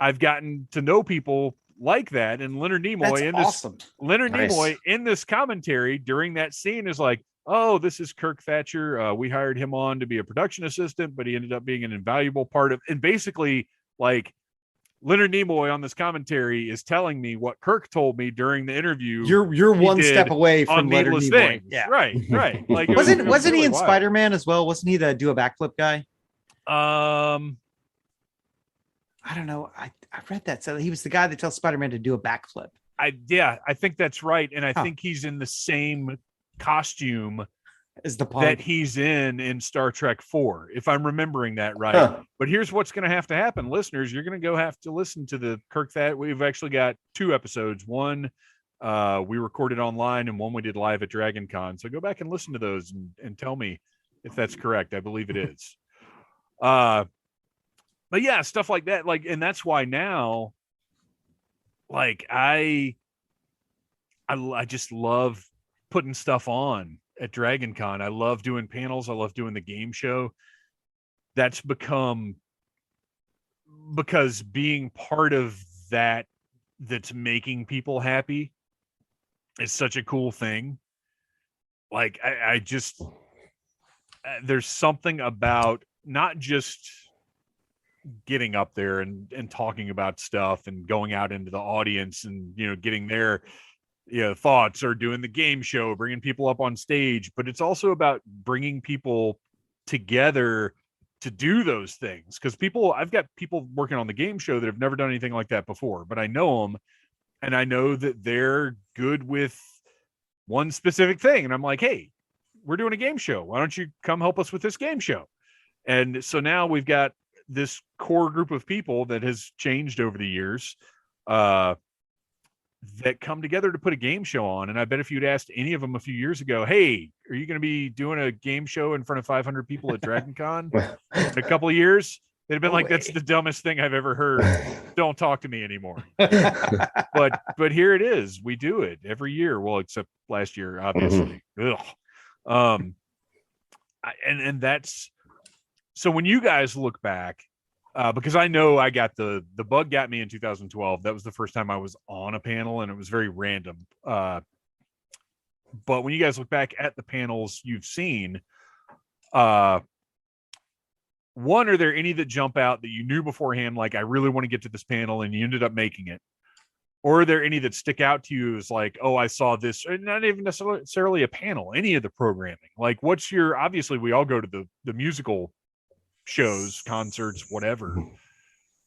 I've gotten to know people like that. And Leonard Nimoy Nimoy in this commentary during that scene is like, oh, this is Kirk Thatcher. We hired him on to be a production assistant, but he ended up being an invaluable part of, and basically like Leonard Nimoy on this commentary is telling me what Kirk told me during the interview. You're one step away from Leonard Nimoy. Things. Yeah. Right. Like wasn't really he in wild. Spider-Man as well? Wasn't he the do a backflip guy? I don't know. I read that. So he was the guy that tells Spider-Man to do a backflip. I think that's right. And I think he's in the same costume as the punk that he's in Star Trek 4, if I'm remembering that right. But here's what's going to happen, listeners. You're going to have to listen to the Kirk that we've actually got 2 episodes. One we recorded online, and one we did live at Dragon Con. So go back and listen to those and tell me if that's correct. I believe it is. But yeah, stuff like that. Like, and that's why now, like, I just love putting stuff on at Dragon Con. I love doing panels. I love doing the game show. That's become, because being part of that's making people happy is such a cool thing. Like, I just, there's something about not just getting up there and talking about stuff and going out into the audience and, getting their thoughts, or doing the game show, bringing people up on stage, but it's also about bringing people together to do those things. Because I've got people working on the game show that have never done anything like that before, but I know them, and I know that they're good with one specific thing. And I'm like, hey, we're doing a game show. Why don't you come help us with this game show? And so now we've got this core group of people that has changed over the years, that come together to put a game show on. And I bet if you'd asked any of them a few years ago, hey, are you going to be doing a game show in front of 500 people at Dragon Con in a couple of years? They'd have been like, that's the dumbest thing I've ever heard. Don't talk to me anymore. But here it is. We do it every year. Well, except last year, obviously. And that's so when you guys look back, because I know I got the bug got me in 2012. That was the first time I was on a panel, and it was very random. But when you guys look back at the panels you've seen, one, are there any that jump out that you knew beforehand, like I really want to get to this panel, and you ended up making it? Or are there any that stick out to you as like, oh, I saw this, not even necessarily a panel, any of the programming? Like, what's your, obviously we all go to the musical shows, concerts, whatever.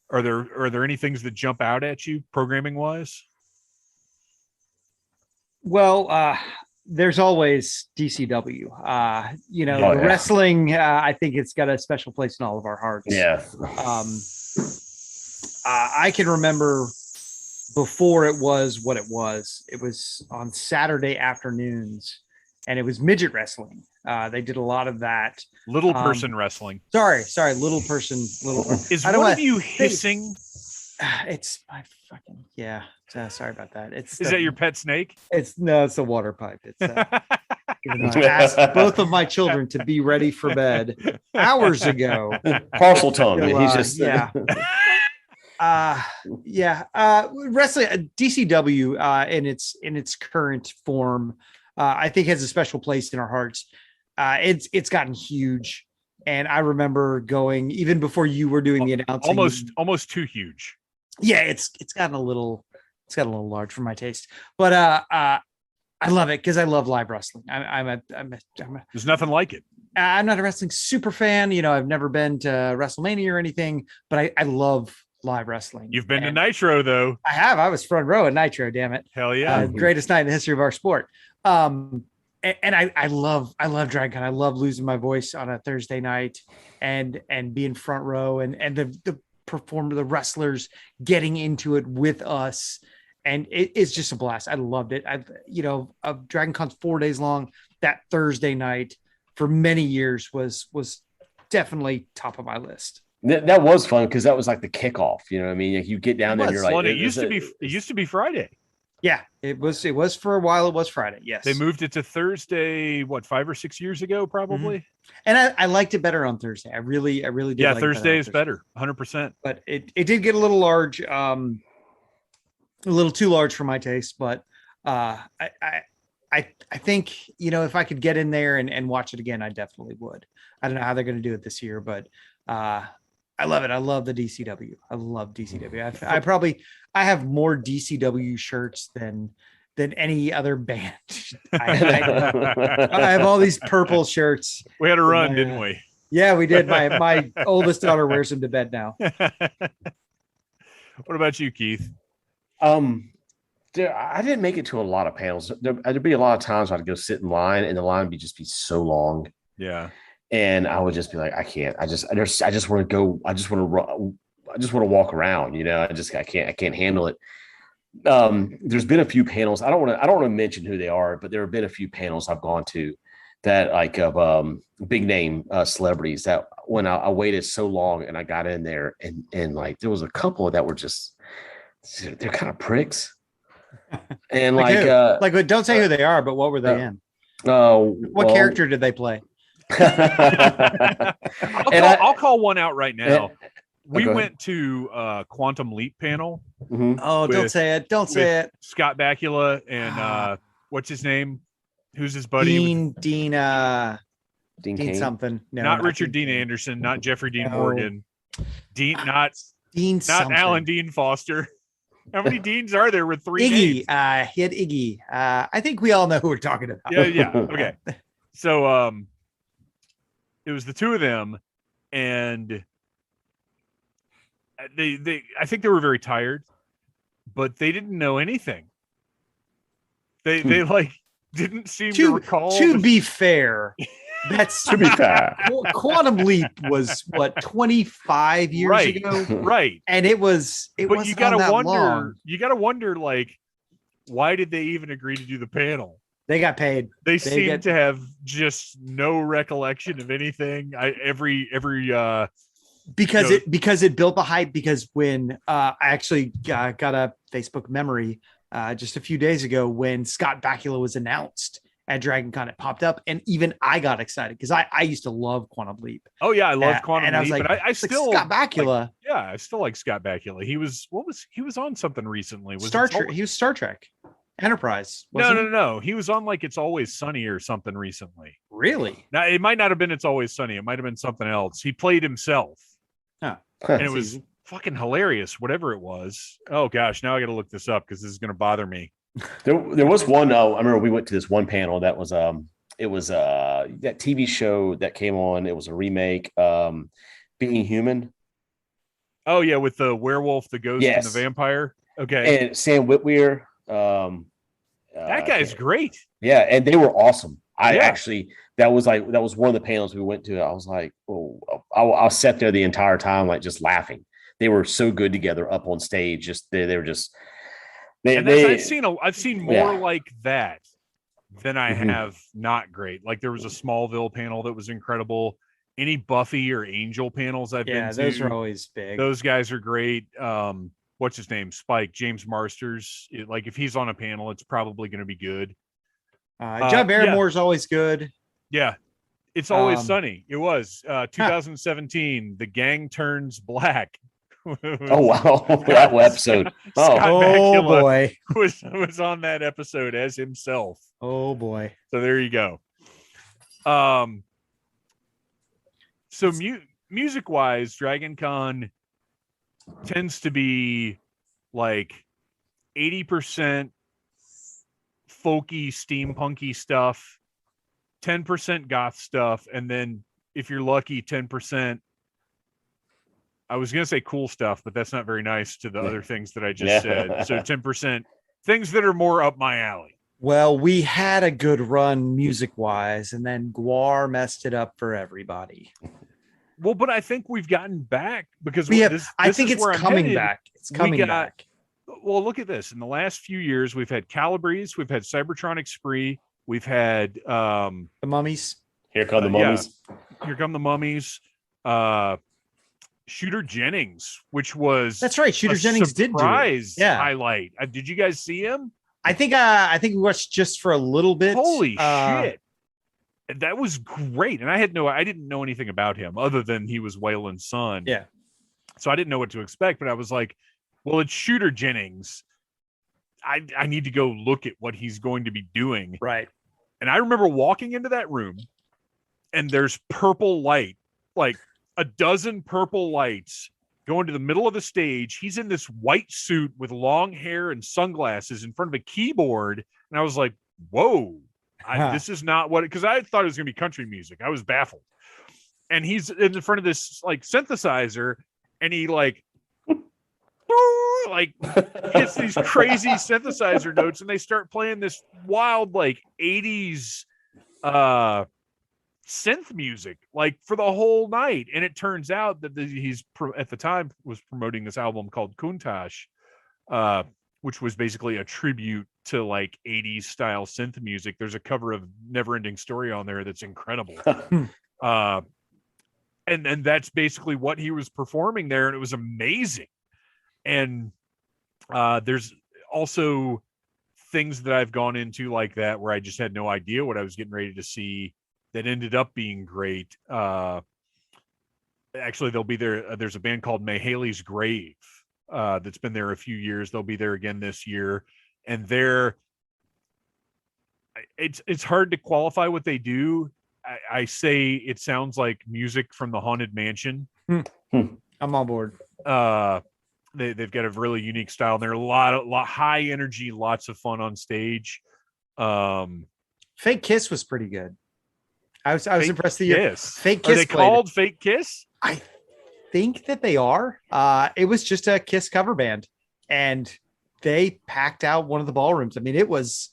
Are there any things that jump out at you programming wise? Well, there's always DCW. Wrestling, I think it's got a special place in all of our hearts. Yeah. I can remember before it was what it was. It was on Saturday afternoons, and it was midget wrestling. They did a lot of that. Little person wrestling. Sorry, little person. Is one of you hissing? It's my fucking yeah. Sorry about that. Is that your pet snake? It's a water pipe. It's I asked both of my children to be ready for bed hours ago. Parcel tongue. So, He's just wrestling DCW in its current form, I think has a special place in our hearts. It's gotten huge, and I remember going even before you were doing the announcing. Almost too huge. Yeah, it's gotten a little large for my taste, but I love it because I love live wrestling. There's nothing like it. I'm not a wrestling super fan. I've never been to WrestleMania or anything, but I love live wrestling. You've been to Nitro though. I have. I was front row at Nitro. Damn it! Hell yeah! Greatest night in the history of our sport. And I love DragonCon. I love losing my voice on a Thursday night and being front row and the performer, the wrestlers getting into it with us. And it's just a blast. I loved it. DragonCon's 4 days long. That Thursday night for many years was definitely top of my list. That was fun because that was like the kickoff. You know what I mean? Like you get down there and you're like, it used to be Friday. Yeah, it was for a while. It was Friday. Yes, they moved it to Thursday. What, 5 or 6 years ago, probably. Mm-hmm. And I liked it better on Thursday. I really did. Yeah, like Thursday is better, 100%. But it did get a little large, a little too large for my taste. But I think if I could get in there and watch it again, I definitely would. I don't know how they're going to do it this year, but I love it. I love the DCW. I love DCW. I have more DCW shirts than any other band. I have all these purple shirts. We had a run, didn't we? Yeah, we did. My oldest daughter wears them to bed now. What about you, Keith? I didn't make it to a lot of panels. There'd be a lot of times I'd go sit in line, and the line would just be so long. Yeah. And I would just be like, I can't. I just want to go. I just want to run. I just want to walk around. I can't handle it. There's been a few panels. I don't want to mention who they are, but there have been a few panels I've gone to that like of big name celebrities that when I waited so long and I got in there and like there was a couple that were just they're kind of pricks. And don't say who they are, but what were they in? What character did they play? I'll call one out right now. We went to Quantum Leap panel. Mm-hmm. Oh, don't say it. Don't say it. Scott Bakula and what's his name? Who's his buddy? Dean something. No, not Richard Dean Anderson, not Jeffrey Dean Morgan. Not something. Alan Dean Foster. How many Deans are there with 3 Iggy. names? He had Iggy. I think we all know who we're talking about. Yeah. Okay. So it was the two of them, and they I think they were very tired, but they didn't know anything. They like didn't seem to recall. To be fair, that's to be fair. Quantum Leap was what 25 years ago, right? And it was. But you gotta wonder. Long. You gotta wonder, like, why did they even agree to do the panel? They got paid. They seem to have just no recollection of anything. Every because it built the hype. Because when I actually got a Facebook memory just a few days ago when Scott Bakula was announced at Dragon Con, it popped up, and even I got excited because I used to love Quantum Leap. Oh yeah, I love Quantum and I was Leap, like, but I still Scott Bakula. I still like Scott Bakula. He was on something recently. Star Trek. He was Star Trek Enterprise. No. He was on like It's Always Sunny or something recently. Really? Now it might not have been It's Always Sunny. It might have been something else. He played himself. Huh. And it was fucking hilarious, whatever it was. Oh gosh, now I got to look this up because this is going to bother me. There was one. I remember we went to this one panel that was it was that TV show that came on. It was a remake, Being Human. Oh yeah, with the werewolf, the ghost, and the vampire. Okay, and Sam Witwer. That guy's great. Yeah, and they were awesome. Actually, that was one of the panels we went to. I was like, oh, I sat there the entire time, like just laughing. They were so good together up on stage. Just they were just. I've seen more like that than I have not great. Like there was a Smallville panel that was incredible. Any Buffy or Angel panels I've been to, those are always big. Those guys are great. What's his name? Spike, James Marsters. Like if he's on a panel, it's probably going to be good. John Barrymore is always good. Yeah. It's Always Sunny. It was 2017. The Gang Turns Black. Oh wow, that episode. Oh boy, was on that episode as himself. Oh boy. So there you go. So music wise, Dragon Con tends to be like 80% folky, steampunky stuff, 10% goth stuff, and then if you're lucky, 10%. I was going to say cool stuff, but that's not very nice to the other things that I just said. So 10% things that are more up my alley. Well, we had a good run music-wise, and then Guar messed it up for everybody. Well, but I think we've gotten back because I think it's coming back. It's coming back. Well, look at this. In the last few years, we've had Calabrese, we've had Cybertronic Spree, we've had the Mummies. Here come the Mummies. Here come the Mummies. Shooter Jennings, which was that's right. Shooter Jennings did do it. Highlight. Did you guys see him? I think we watched just for a little bit. Holy shit. That was great. And I didn't know anything about him other than he was Waylon's son. Yeah. So I didn't know what to expect, but I was like, well, it's Shooter Jennings. I need to go look at what he's going to be doing. Right. And I remember walking into that room and there's purple light, like a dozen purple lights going to the middle of the stage. He's in this white suit with long hair and sunglasses in front of a keyboard. And I was like, whoa, this is not what, because I thought it was going to be country music. I was baffled. And he's in front of this like synthesizer and he like hits these crazy synthesizer notes and they start playing this wild like 80s synth music like for the whole night. And it turns out that he's at the time was promoting this album called Kuntash, which was basically a tribute to like 80s style synth music. There's a cover of Neverending Story on there that's incredible. And that's basically what he was performing there, and it was amazing. And there's also things that I've gone into like that where I just had no idea what I was getting ready to see that ended up being great. Actually, they'll be there. There's a band called Mahaley's Grave that's been there a few years. They'll be there again this year. And it's hard to qualify what they do. I say it sounds like music from the Haunted Mansion. I'm on board. They've got a really unique style. They're a lot high energy, lots of fun on stage. Fake Kiss was pretty good. I was impressed that Fake Kiss. Are they called Fake Kiss? I think that they are. It was just a Kiss cover band, and they packed out one of the ballrooms. I mean, it was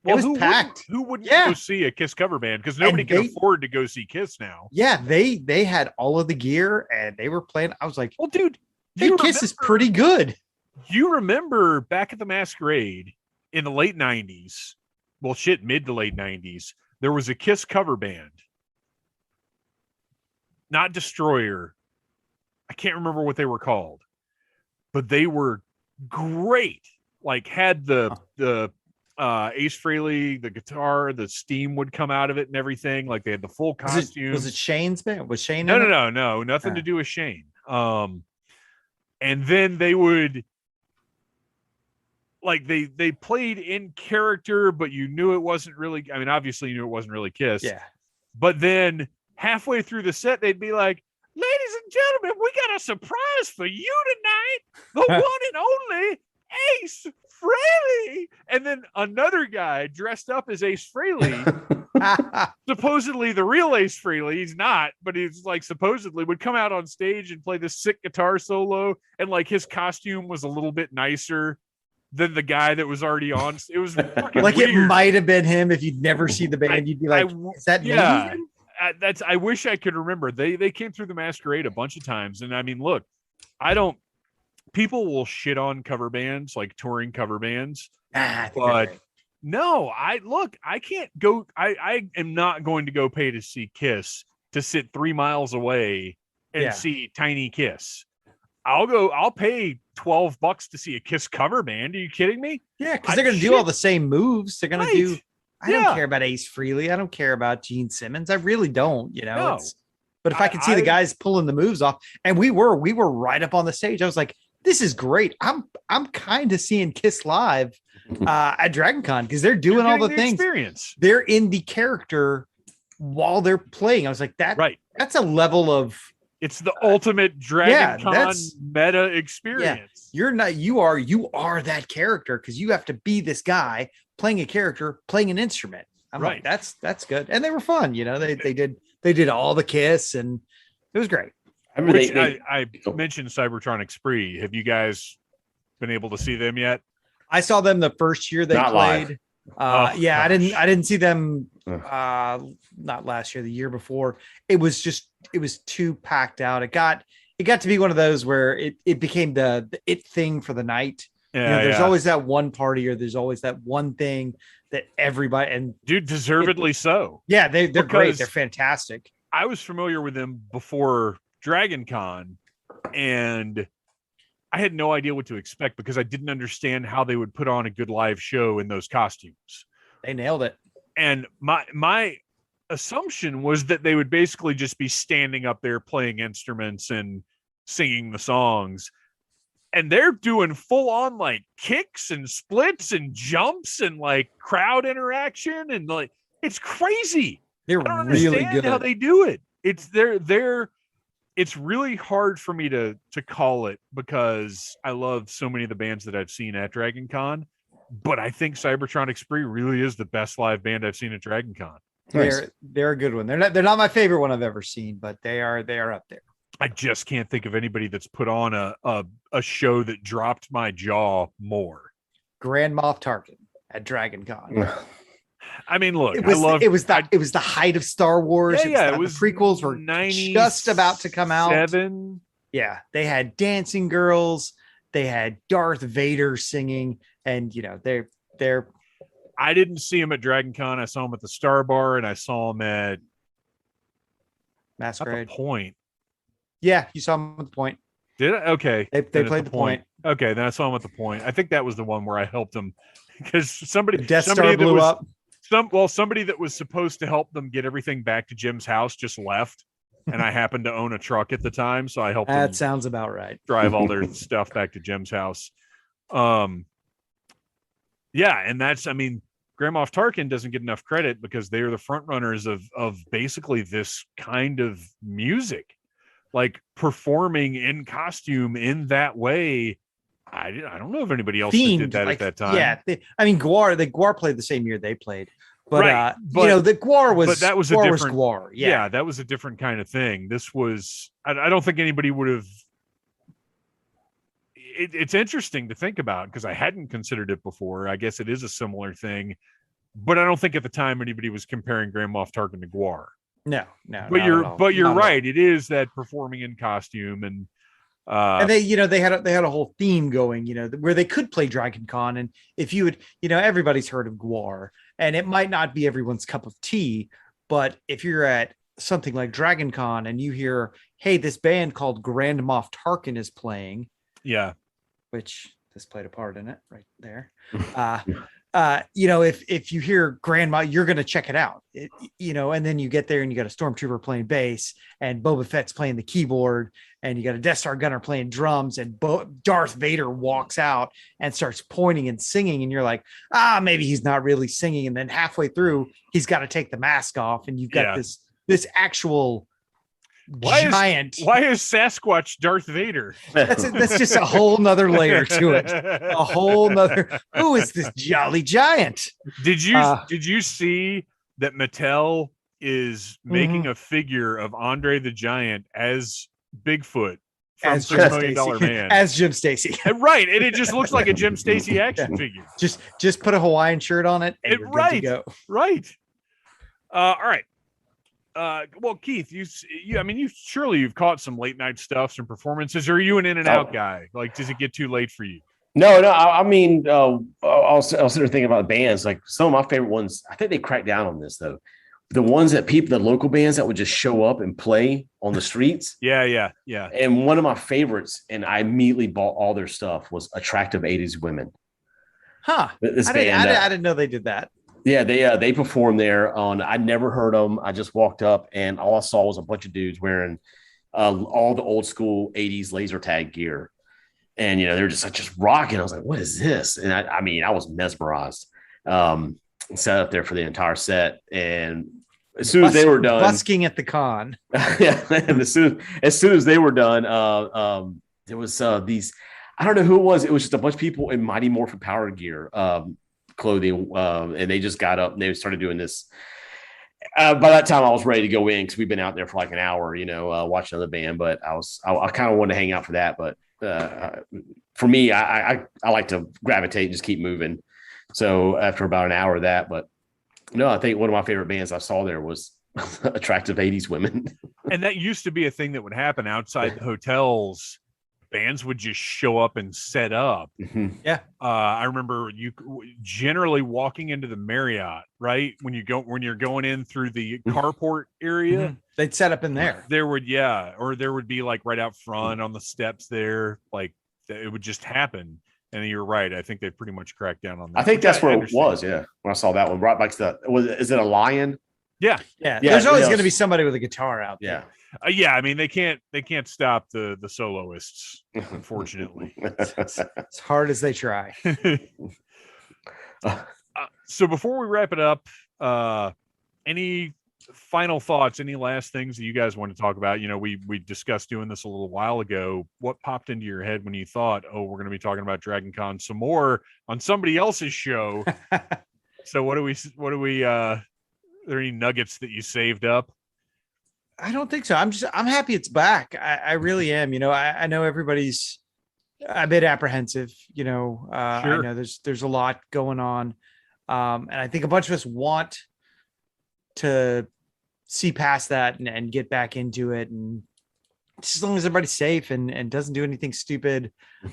packed. Who wouldn't go see a Kiss cover band? Because nobody can afford to go see Kiss now. Yeah, they had all of the gear and they were playing. I was like, well, dude, Fake Kiss is pretty good. You remember back at the Masquerade in the late 90s? Well, mid to late 90s. There was a Kiss cover band. Not Destroyer. I can't remember what they were called, but they were great. Like had the Ace Frehley, the guitar, the steam would come out of it and everything. Like they had the full costume. Was it Shane's band? Was Shane? No, nothing to do with Shane. And then they would like they played in character, but you knew it wasn't really. I mean, obviously you knew it wasn't really Kiss. Yeah. But then halfway through the set, they'd be like, "Ladies and gentlemen, we got a surprise for you tonight. The one and only Ace Frehley." And then another guy dressed up as Ace Frehley, supposedly the real Ace Frehley, he's not, but he's like supposedly would come out on stage and play this sick guitar solo, and like his costume was a little bit nicer than the guy that was already on. It was fucking like weird. It might have been him. If you'd never seen the band, you'd be like, "Is that yeah?" me? That's. I wish I could remember. They came through the Masquerade a bunch of times, and I mean, look, people will shit on cover bands, like touring cover bands, but no, I can't go. I am not going to go pay to see Kiss to sit 3 miles away and see Tiny Kiss. I'll pay $12 to see a Kiss cover band. Are you kidding me? Yeah, because they're going to do all the same moves. They're going to do. I Yeah. don't care about Ace Frehley. I don't care about Gene Simmons. I really don't. You know. No. But if I could see the guys pulling the moves off, and we were right up on the stage, I was like, "This is great." I'm kind of seeing Kiss live at Dragon Con because they're doing all the things. Experience. They're in the character while they're playing. I was like, that's a level of. It's the ultimate Dragon Con meta experience. Yeah, you are that character because you have to be this guy playing a character, playing an instrument. I'm like, that's good. And they were fun. You know, they did all the Kiss and it was great. I mentioned Cybertronic Spree. Have you guys been able to see them yet? I saw them the first year they played. I didn't see them not last year, the year before. It was too packed out. It got to be one of those where it became the it thing for the night. There's always that one party, or there's always that one thing that everybody, and dude, deservedly so. Yeah, they're great. They're fantastic. I was familiar with them before Dragon Con, and I had no idea what to expect because I didn't understand how they would put on a good live show in those costumes. They nailed it. And my assumption was that they would basically just be standing up there playing instruments and singing the songs. And they're doing full on like kicks and splits and jumps and like crowd interaction. And like, it's crazy. They're really good how they do it. It's really hard for me to call it because I love so many of the bands that I've seen at Dragon Con, but I think Cybertronic Spree really is the best live band I've seen at Dragon Con. They're a good one. They're not my favorite one I've ever seen, but they are up there. I just can't think of anybody that's put on a show that dropped my jaw more. Grand Moff Tarkin at Dragon Con. I mean, look, it was the height of Star Wars. It was the prequels were just about to come out. Yeah, they had dancing girls, they had Darth Vader singing, and they're. I didn't see him at Dragon Con. I saw him at the Star Bar, and I saw him at Masquerade Point. Yeah, you saw him at the Point. Did I? Okay, they played the Point. Okay, then I saw him at the Point. I think that was the one where I helped him because somebody blew up. Somebody that was supposed to help them get everything back to Jim's house just left, and I happened to own a truck at the time, so I helped them. That sounds about right. Drive all their stuff back to Jim's house. Yeah, and that's, I mean, Grand Moff Tarkin doesn't get enough credit because they are the front runners of basically this kind of music, like performing in costume in that way. I don't know if anybody else did that at that time. Yeah, Gwar played the same year they played, but the Gwar was. But that was Gwar a different Gwar. Yeah, that was a different kind of thing. This was. I don't think anybody would have. It's interesting to think about because I hadn't considered it before. I guess it is a similar thing, but I don't think at the time anybody was comparing Grand Moff Tarkin to Gwar. No. But you're right. It is that performing in costume and they had a whole theme going, where they could play Dragon Con. And if you would, everybody's heard of Gwar, and it might not be everyone's cup of tea, but if you're at something like Dragon Con and you hear, hey, this band called Grand Moff Tarkin is playing. Yeah. Which this played a part in it right there. If you hear Grandma, you're going to check it out, and then you get there and you got a stormtrooper playing bass and Boba Fett's playing the keyboard and you got a Death Star gunner playing drums and Darth Vader walks out and starts pointing and singing. And you're like, maybe he's not really singing. And then halfway through, he's got to take the mask off and you've got this actual giant. Why is Sasquatch Darth Vader? That's just a whole nother layer to it. A whole nother. Who is this jolly giant? Did you see that Mattel is making a figure of Andre the Giant as Bigfoot from As $3 Million Man? As Jim Stacy. Right, and it just looks like a Jim Stacy action figure. Just put a Hawaiian shirt on it and you're good to go. Right. All right. Well, Keith, you've caught some late night stuff, some performances. Or are you an in and out guy? Like, does it get too late for you? No. I mean, I'll sit there thinking about bands. Like some of my favorite ones, I think they cracked down on this though. The ones that the local bands that would just show up and play on the streets. Yeah. And one of my favorites, and I immediately bought all their stuff, was Attractive 80s Women. Huh. I didn't know they did that. Yeah, they performed there on. I never heard them. I just walked up and all I saw was a bunch of dudes wearing all the old school 80s laser tag gear. And they were just rocking. I was like, what is this? And I was mesmerized. Sat up there for the entire set. And as soon as they were done, busking at the con. Yeah, and as soon as they were done, there was these, I don't know who it was. It was just a bunch of people in Mighty Morphin Power Gear clothing, and they just got up and they started doing this. By that time, I was ready to go in because we've been out there for like an hour, watching another band. But I kind of wanted to hang out for that. But for me, I like to gravitate and just keep moving. So after about an hour of that, but no, I think one of my favorite bands I saw there was Attractive 80s Women. And that used to be a thing that would happen outside the hotels. Bands would just show up and set up. Mm-hmm. Yeah. I remember you generally walking into the Marriott, right? When you're going in through the carport area, Mm-hmm. They'd set up in there. There would be like right out front on the steps there. Like it would just happen. And you're right. I think they pretty much cracked down on that. I think that's where it was. Yeah. When I saw that one, right back to is it a lion? Yeah. There's always going to be somebody with a guitar out there. Yeah. I mean, they can't stop the soloists, unfortunately. As hard as they try. So before we wrap it up, any final thoughts, any last things that you guys want to talk about? We discussed doing this a little while ago. What popped into your head when you thought, we're going to be talking about Dragon Con some more on somebody else's show? So what do we are there any nuggets that you saved up? I don't think so. I'm happy it's back. I really am. I know everybody's a bit apprehensive, Sure. I know there's a lot going on. And I think a bunch of us want to see past that and get back into it. And just as long as everybody's safe and doesn't do anything stupid,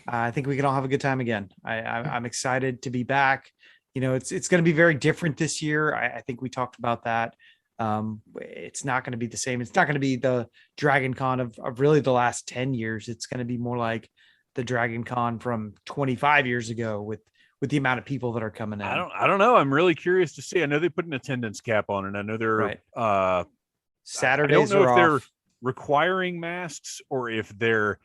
I think we can all have a good time again. I'm excited to be back. It's going to be very different this year. I think we talked about that. It's not going to be the same. It's not going to be the Dragon Con of really the last 10 years. It's going to be more like the Dragon Con from 25 years ago with the amount of people that are coming in. I don't know. I'm really curious to see. I know they put an attendance cap on it. I know they're right. Saturdays I don't know are if off. they're requiring masks or if they're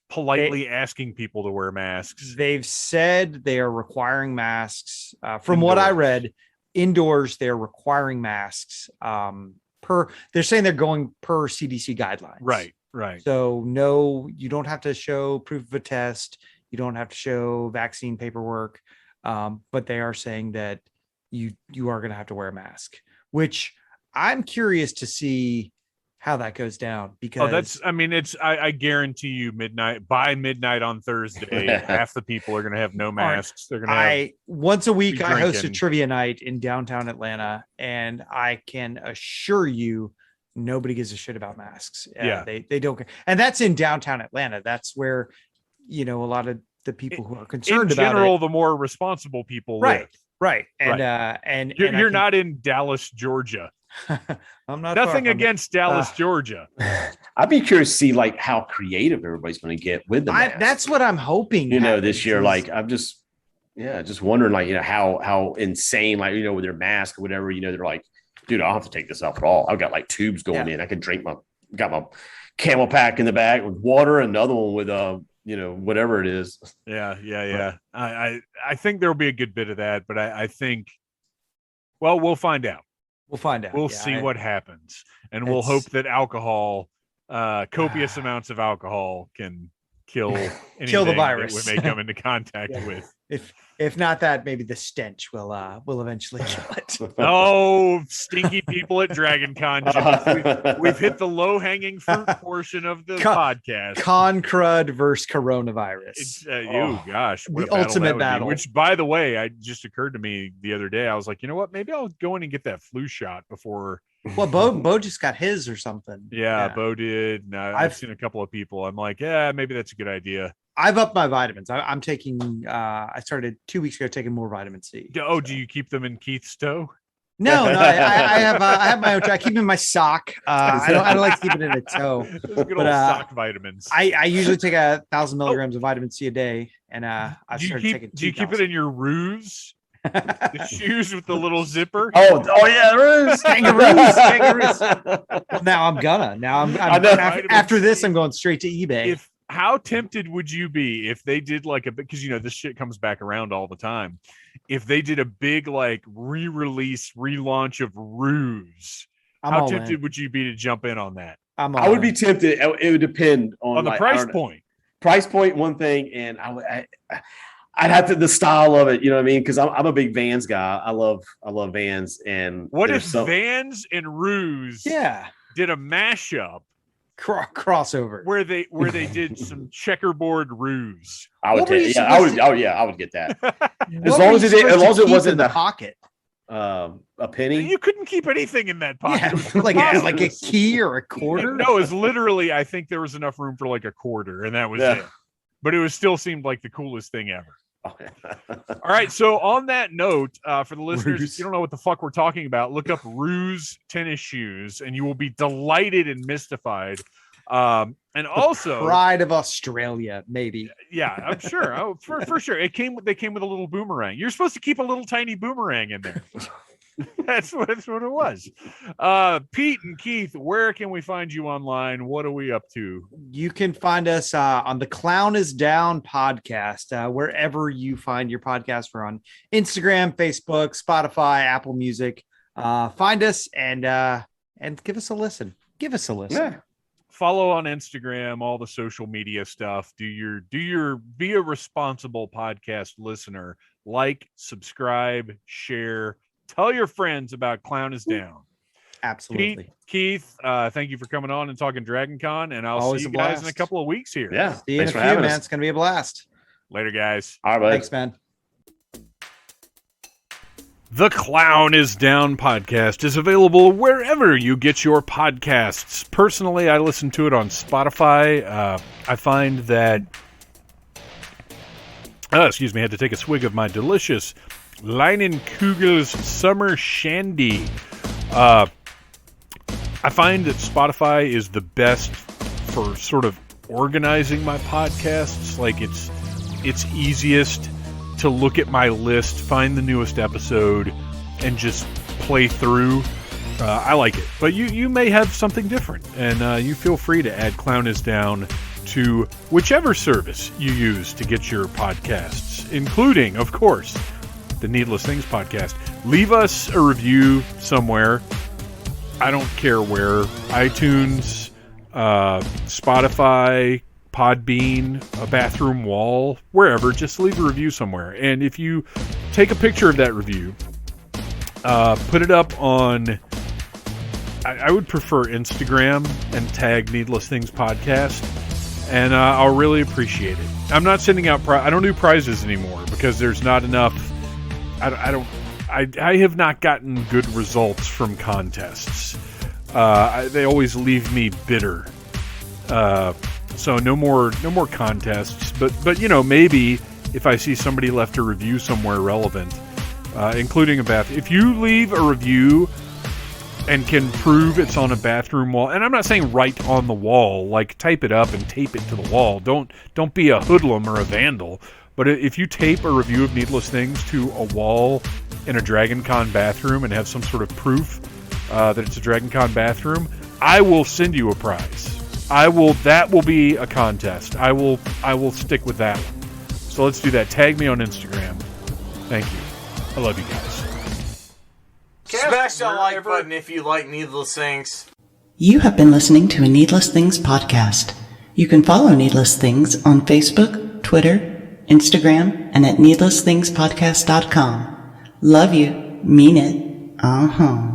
politely asking people to wear masks. They've said they are requiring masks. From what I read, indoors they're requiring masks. They're saying they're going per CDC guidelines. Right. So no, you don't have to show proof of a test. You don't have to show vaccine paperwork. But they are saying that you are going to have to wear a mask, which I'm curious to see how that goes down, because I guarantee you by midnight on Thursday, half the people are going to have no masks. They're going to once a week, I host a trivia night in downtown Atlanta, and I can assure you nobody gives a shit about masks. They don't care. And that's in downtown Atlanta. That's where, a lot of the people who are concerned about it. In general, the more responsible people live. Right. And you're not in Dallas, Georgia. I'm not Nothing against Dallas, Georgia. I'd be curious to see like how creative everybody's going to get with the mask. That's what I'm hoping. This year, like I'm just wondering, like, how insane, like, with their mask or whatever, they're like, dude, I don't have to take this off at all. I've got like tubes going in. I can got my camel pack in the back with water, and another one with whatever it is. Yeah. I think there'll be a good bit of that, but I think, well, we'll find out. We'll see what happens, and we'll hope that alcohol, copious amounts of alcohol, can kill the virus that we may come into contact with. If not that, maybe the stench will eventually kill it. Oh, stinky people at Dragon Con. We've hit the low-hanging fruit portion of the podcast. Con crud versus coronavirus. Gosh. The ultimate battle. Which, by the way, it just occurred to me the other day. I was like, you know what? Maybe I'll go in and get that flu shot before. Well, Bo just got his or something. Yeah. Bo did. I've seen a couple of people. I'm like, maybe that's a good idea. I've upped my vitamins. I'm taking. I started 2 weeks ago taking more vitamin C. Oh, so. Do you keep them in Keith's toe? No. I have my own. I keep them in my sock. I don't like to keep it in a toe. Those good old sock vitamins. I usually take 1,000 milligrams of vitamin C a day, and I've started taking. Do you keep it in your ruse? The shoes with the little zipper. Oh yeah, there is kangaroos. Well, now I'm gonna. After this, I'm going straight to eBay. How tempted would you be if they did like because this shit comes back around all the time. If they did a big like re-release, relaunch of Ruse, how tempted would you be to jump in on that? I would be tempted. It would depend on the price point. Price point, one thing, and I'd have to the style of it. You know what I mean? Because I'm a big Vans guy. I love Vans. And what if Vans and Ruse did a mashup? Crossover where they did some checkerboard Ruse. I would get that. as long as it wasn't in the pocket. A penny. You couldn't keep anything in that pocket. Yeah, like a key or a quarter. No, it was literally. I think there was enough room for like a quarter, and that was it. But it still seemed like the coolest thing ever. All right. So on that note, for the listeners, if you don't know what the fuck we're talking about, look up Ruse tennis shoes, and you will be delighted and mystified. And also, pride of Australia, maybe. Yeah, I'm sure. Oh, for sure. They came with a little boomerang. You're supposed to keep a little tiny boomerang in there. That's what it was. Pete and Keith, where can we find you online? What are we up to? You can find us on the Clown is Down podcast, wherever you find your podcast. We're on Instagram, Facebook, Spotify, Apple Music. Find us and give us a listen. Yeah. Follow on Instagram, all the social media stuff. Be a responsible podcast listener. Like, subscribe, share. Tell your friends about Clown is Down. Absolutely. Pete, Keith, thank you for coming on and talking Dragon Con, and I'll see you guys in a couple of weeks here. Yeah. See you in a few, man. It's going to be a blast. Later, guys. All right, buddy. Thanks, man. The Clown is Down podcast is available wherever you get your podcasts. Personally, I listen to it on Spotify. I find that... excuse me, I had to take a swig of my delicious Leinenkugel's Summer Shandy. I find that Spotify is the best for sort of organizing my podcasts. Like it's easiest to look at my list, find the newest episode, and just play through. I like it. But you may have something different, and you feel free to add Clown is Down to whichever service you use to get your podcasts, including, of course, the Needless Things podcast. Leave us a review somewhere. I don't care where. iTunes, Spotify, Podbean, a bathroom wall, wherever. Just leave a review somewhere. And if you take a picture of that review, put it up on... I would prefer Instagram and tag Needless Things podcast. And I'll really appreciate it. I'm not sending out... I don't do prizes anymore because there's not enough... I have not gotten good results from contests. They always leave me bitter. So no more contests. But maybe if I see somebody left a review somewhere relevant, including if you leave a review and can prove it's on a bathroom wall, and I'm not saying right on the wall, like type it up and tape it to the wall. Don't be a hoodlum or a vandal. But if you tape a review of Needless Things to a wall in a Dragon Con bathroom and have some sort of proof that it's a Dragon Con bathroom, I will send you a prize. That will be a contest. I will stick with that one. So let's do that. Tag me on Instagram. Thank you. I love you guys. Smash that like button if you like Needless Things. You have been listening to a Needless Things podcast. You can follow Needless Things on Facebook, Twitter, Instagram, and at needlessthingspodcast.com. Love you. Mean it. Uh-huh.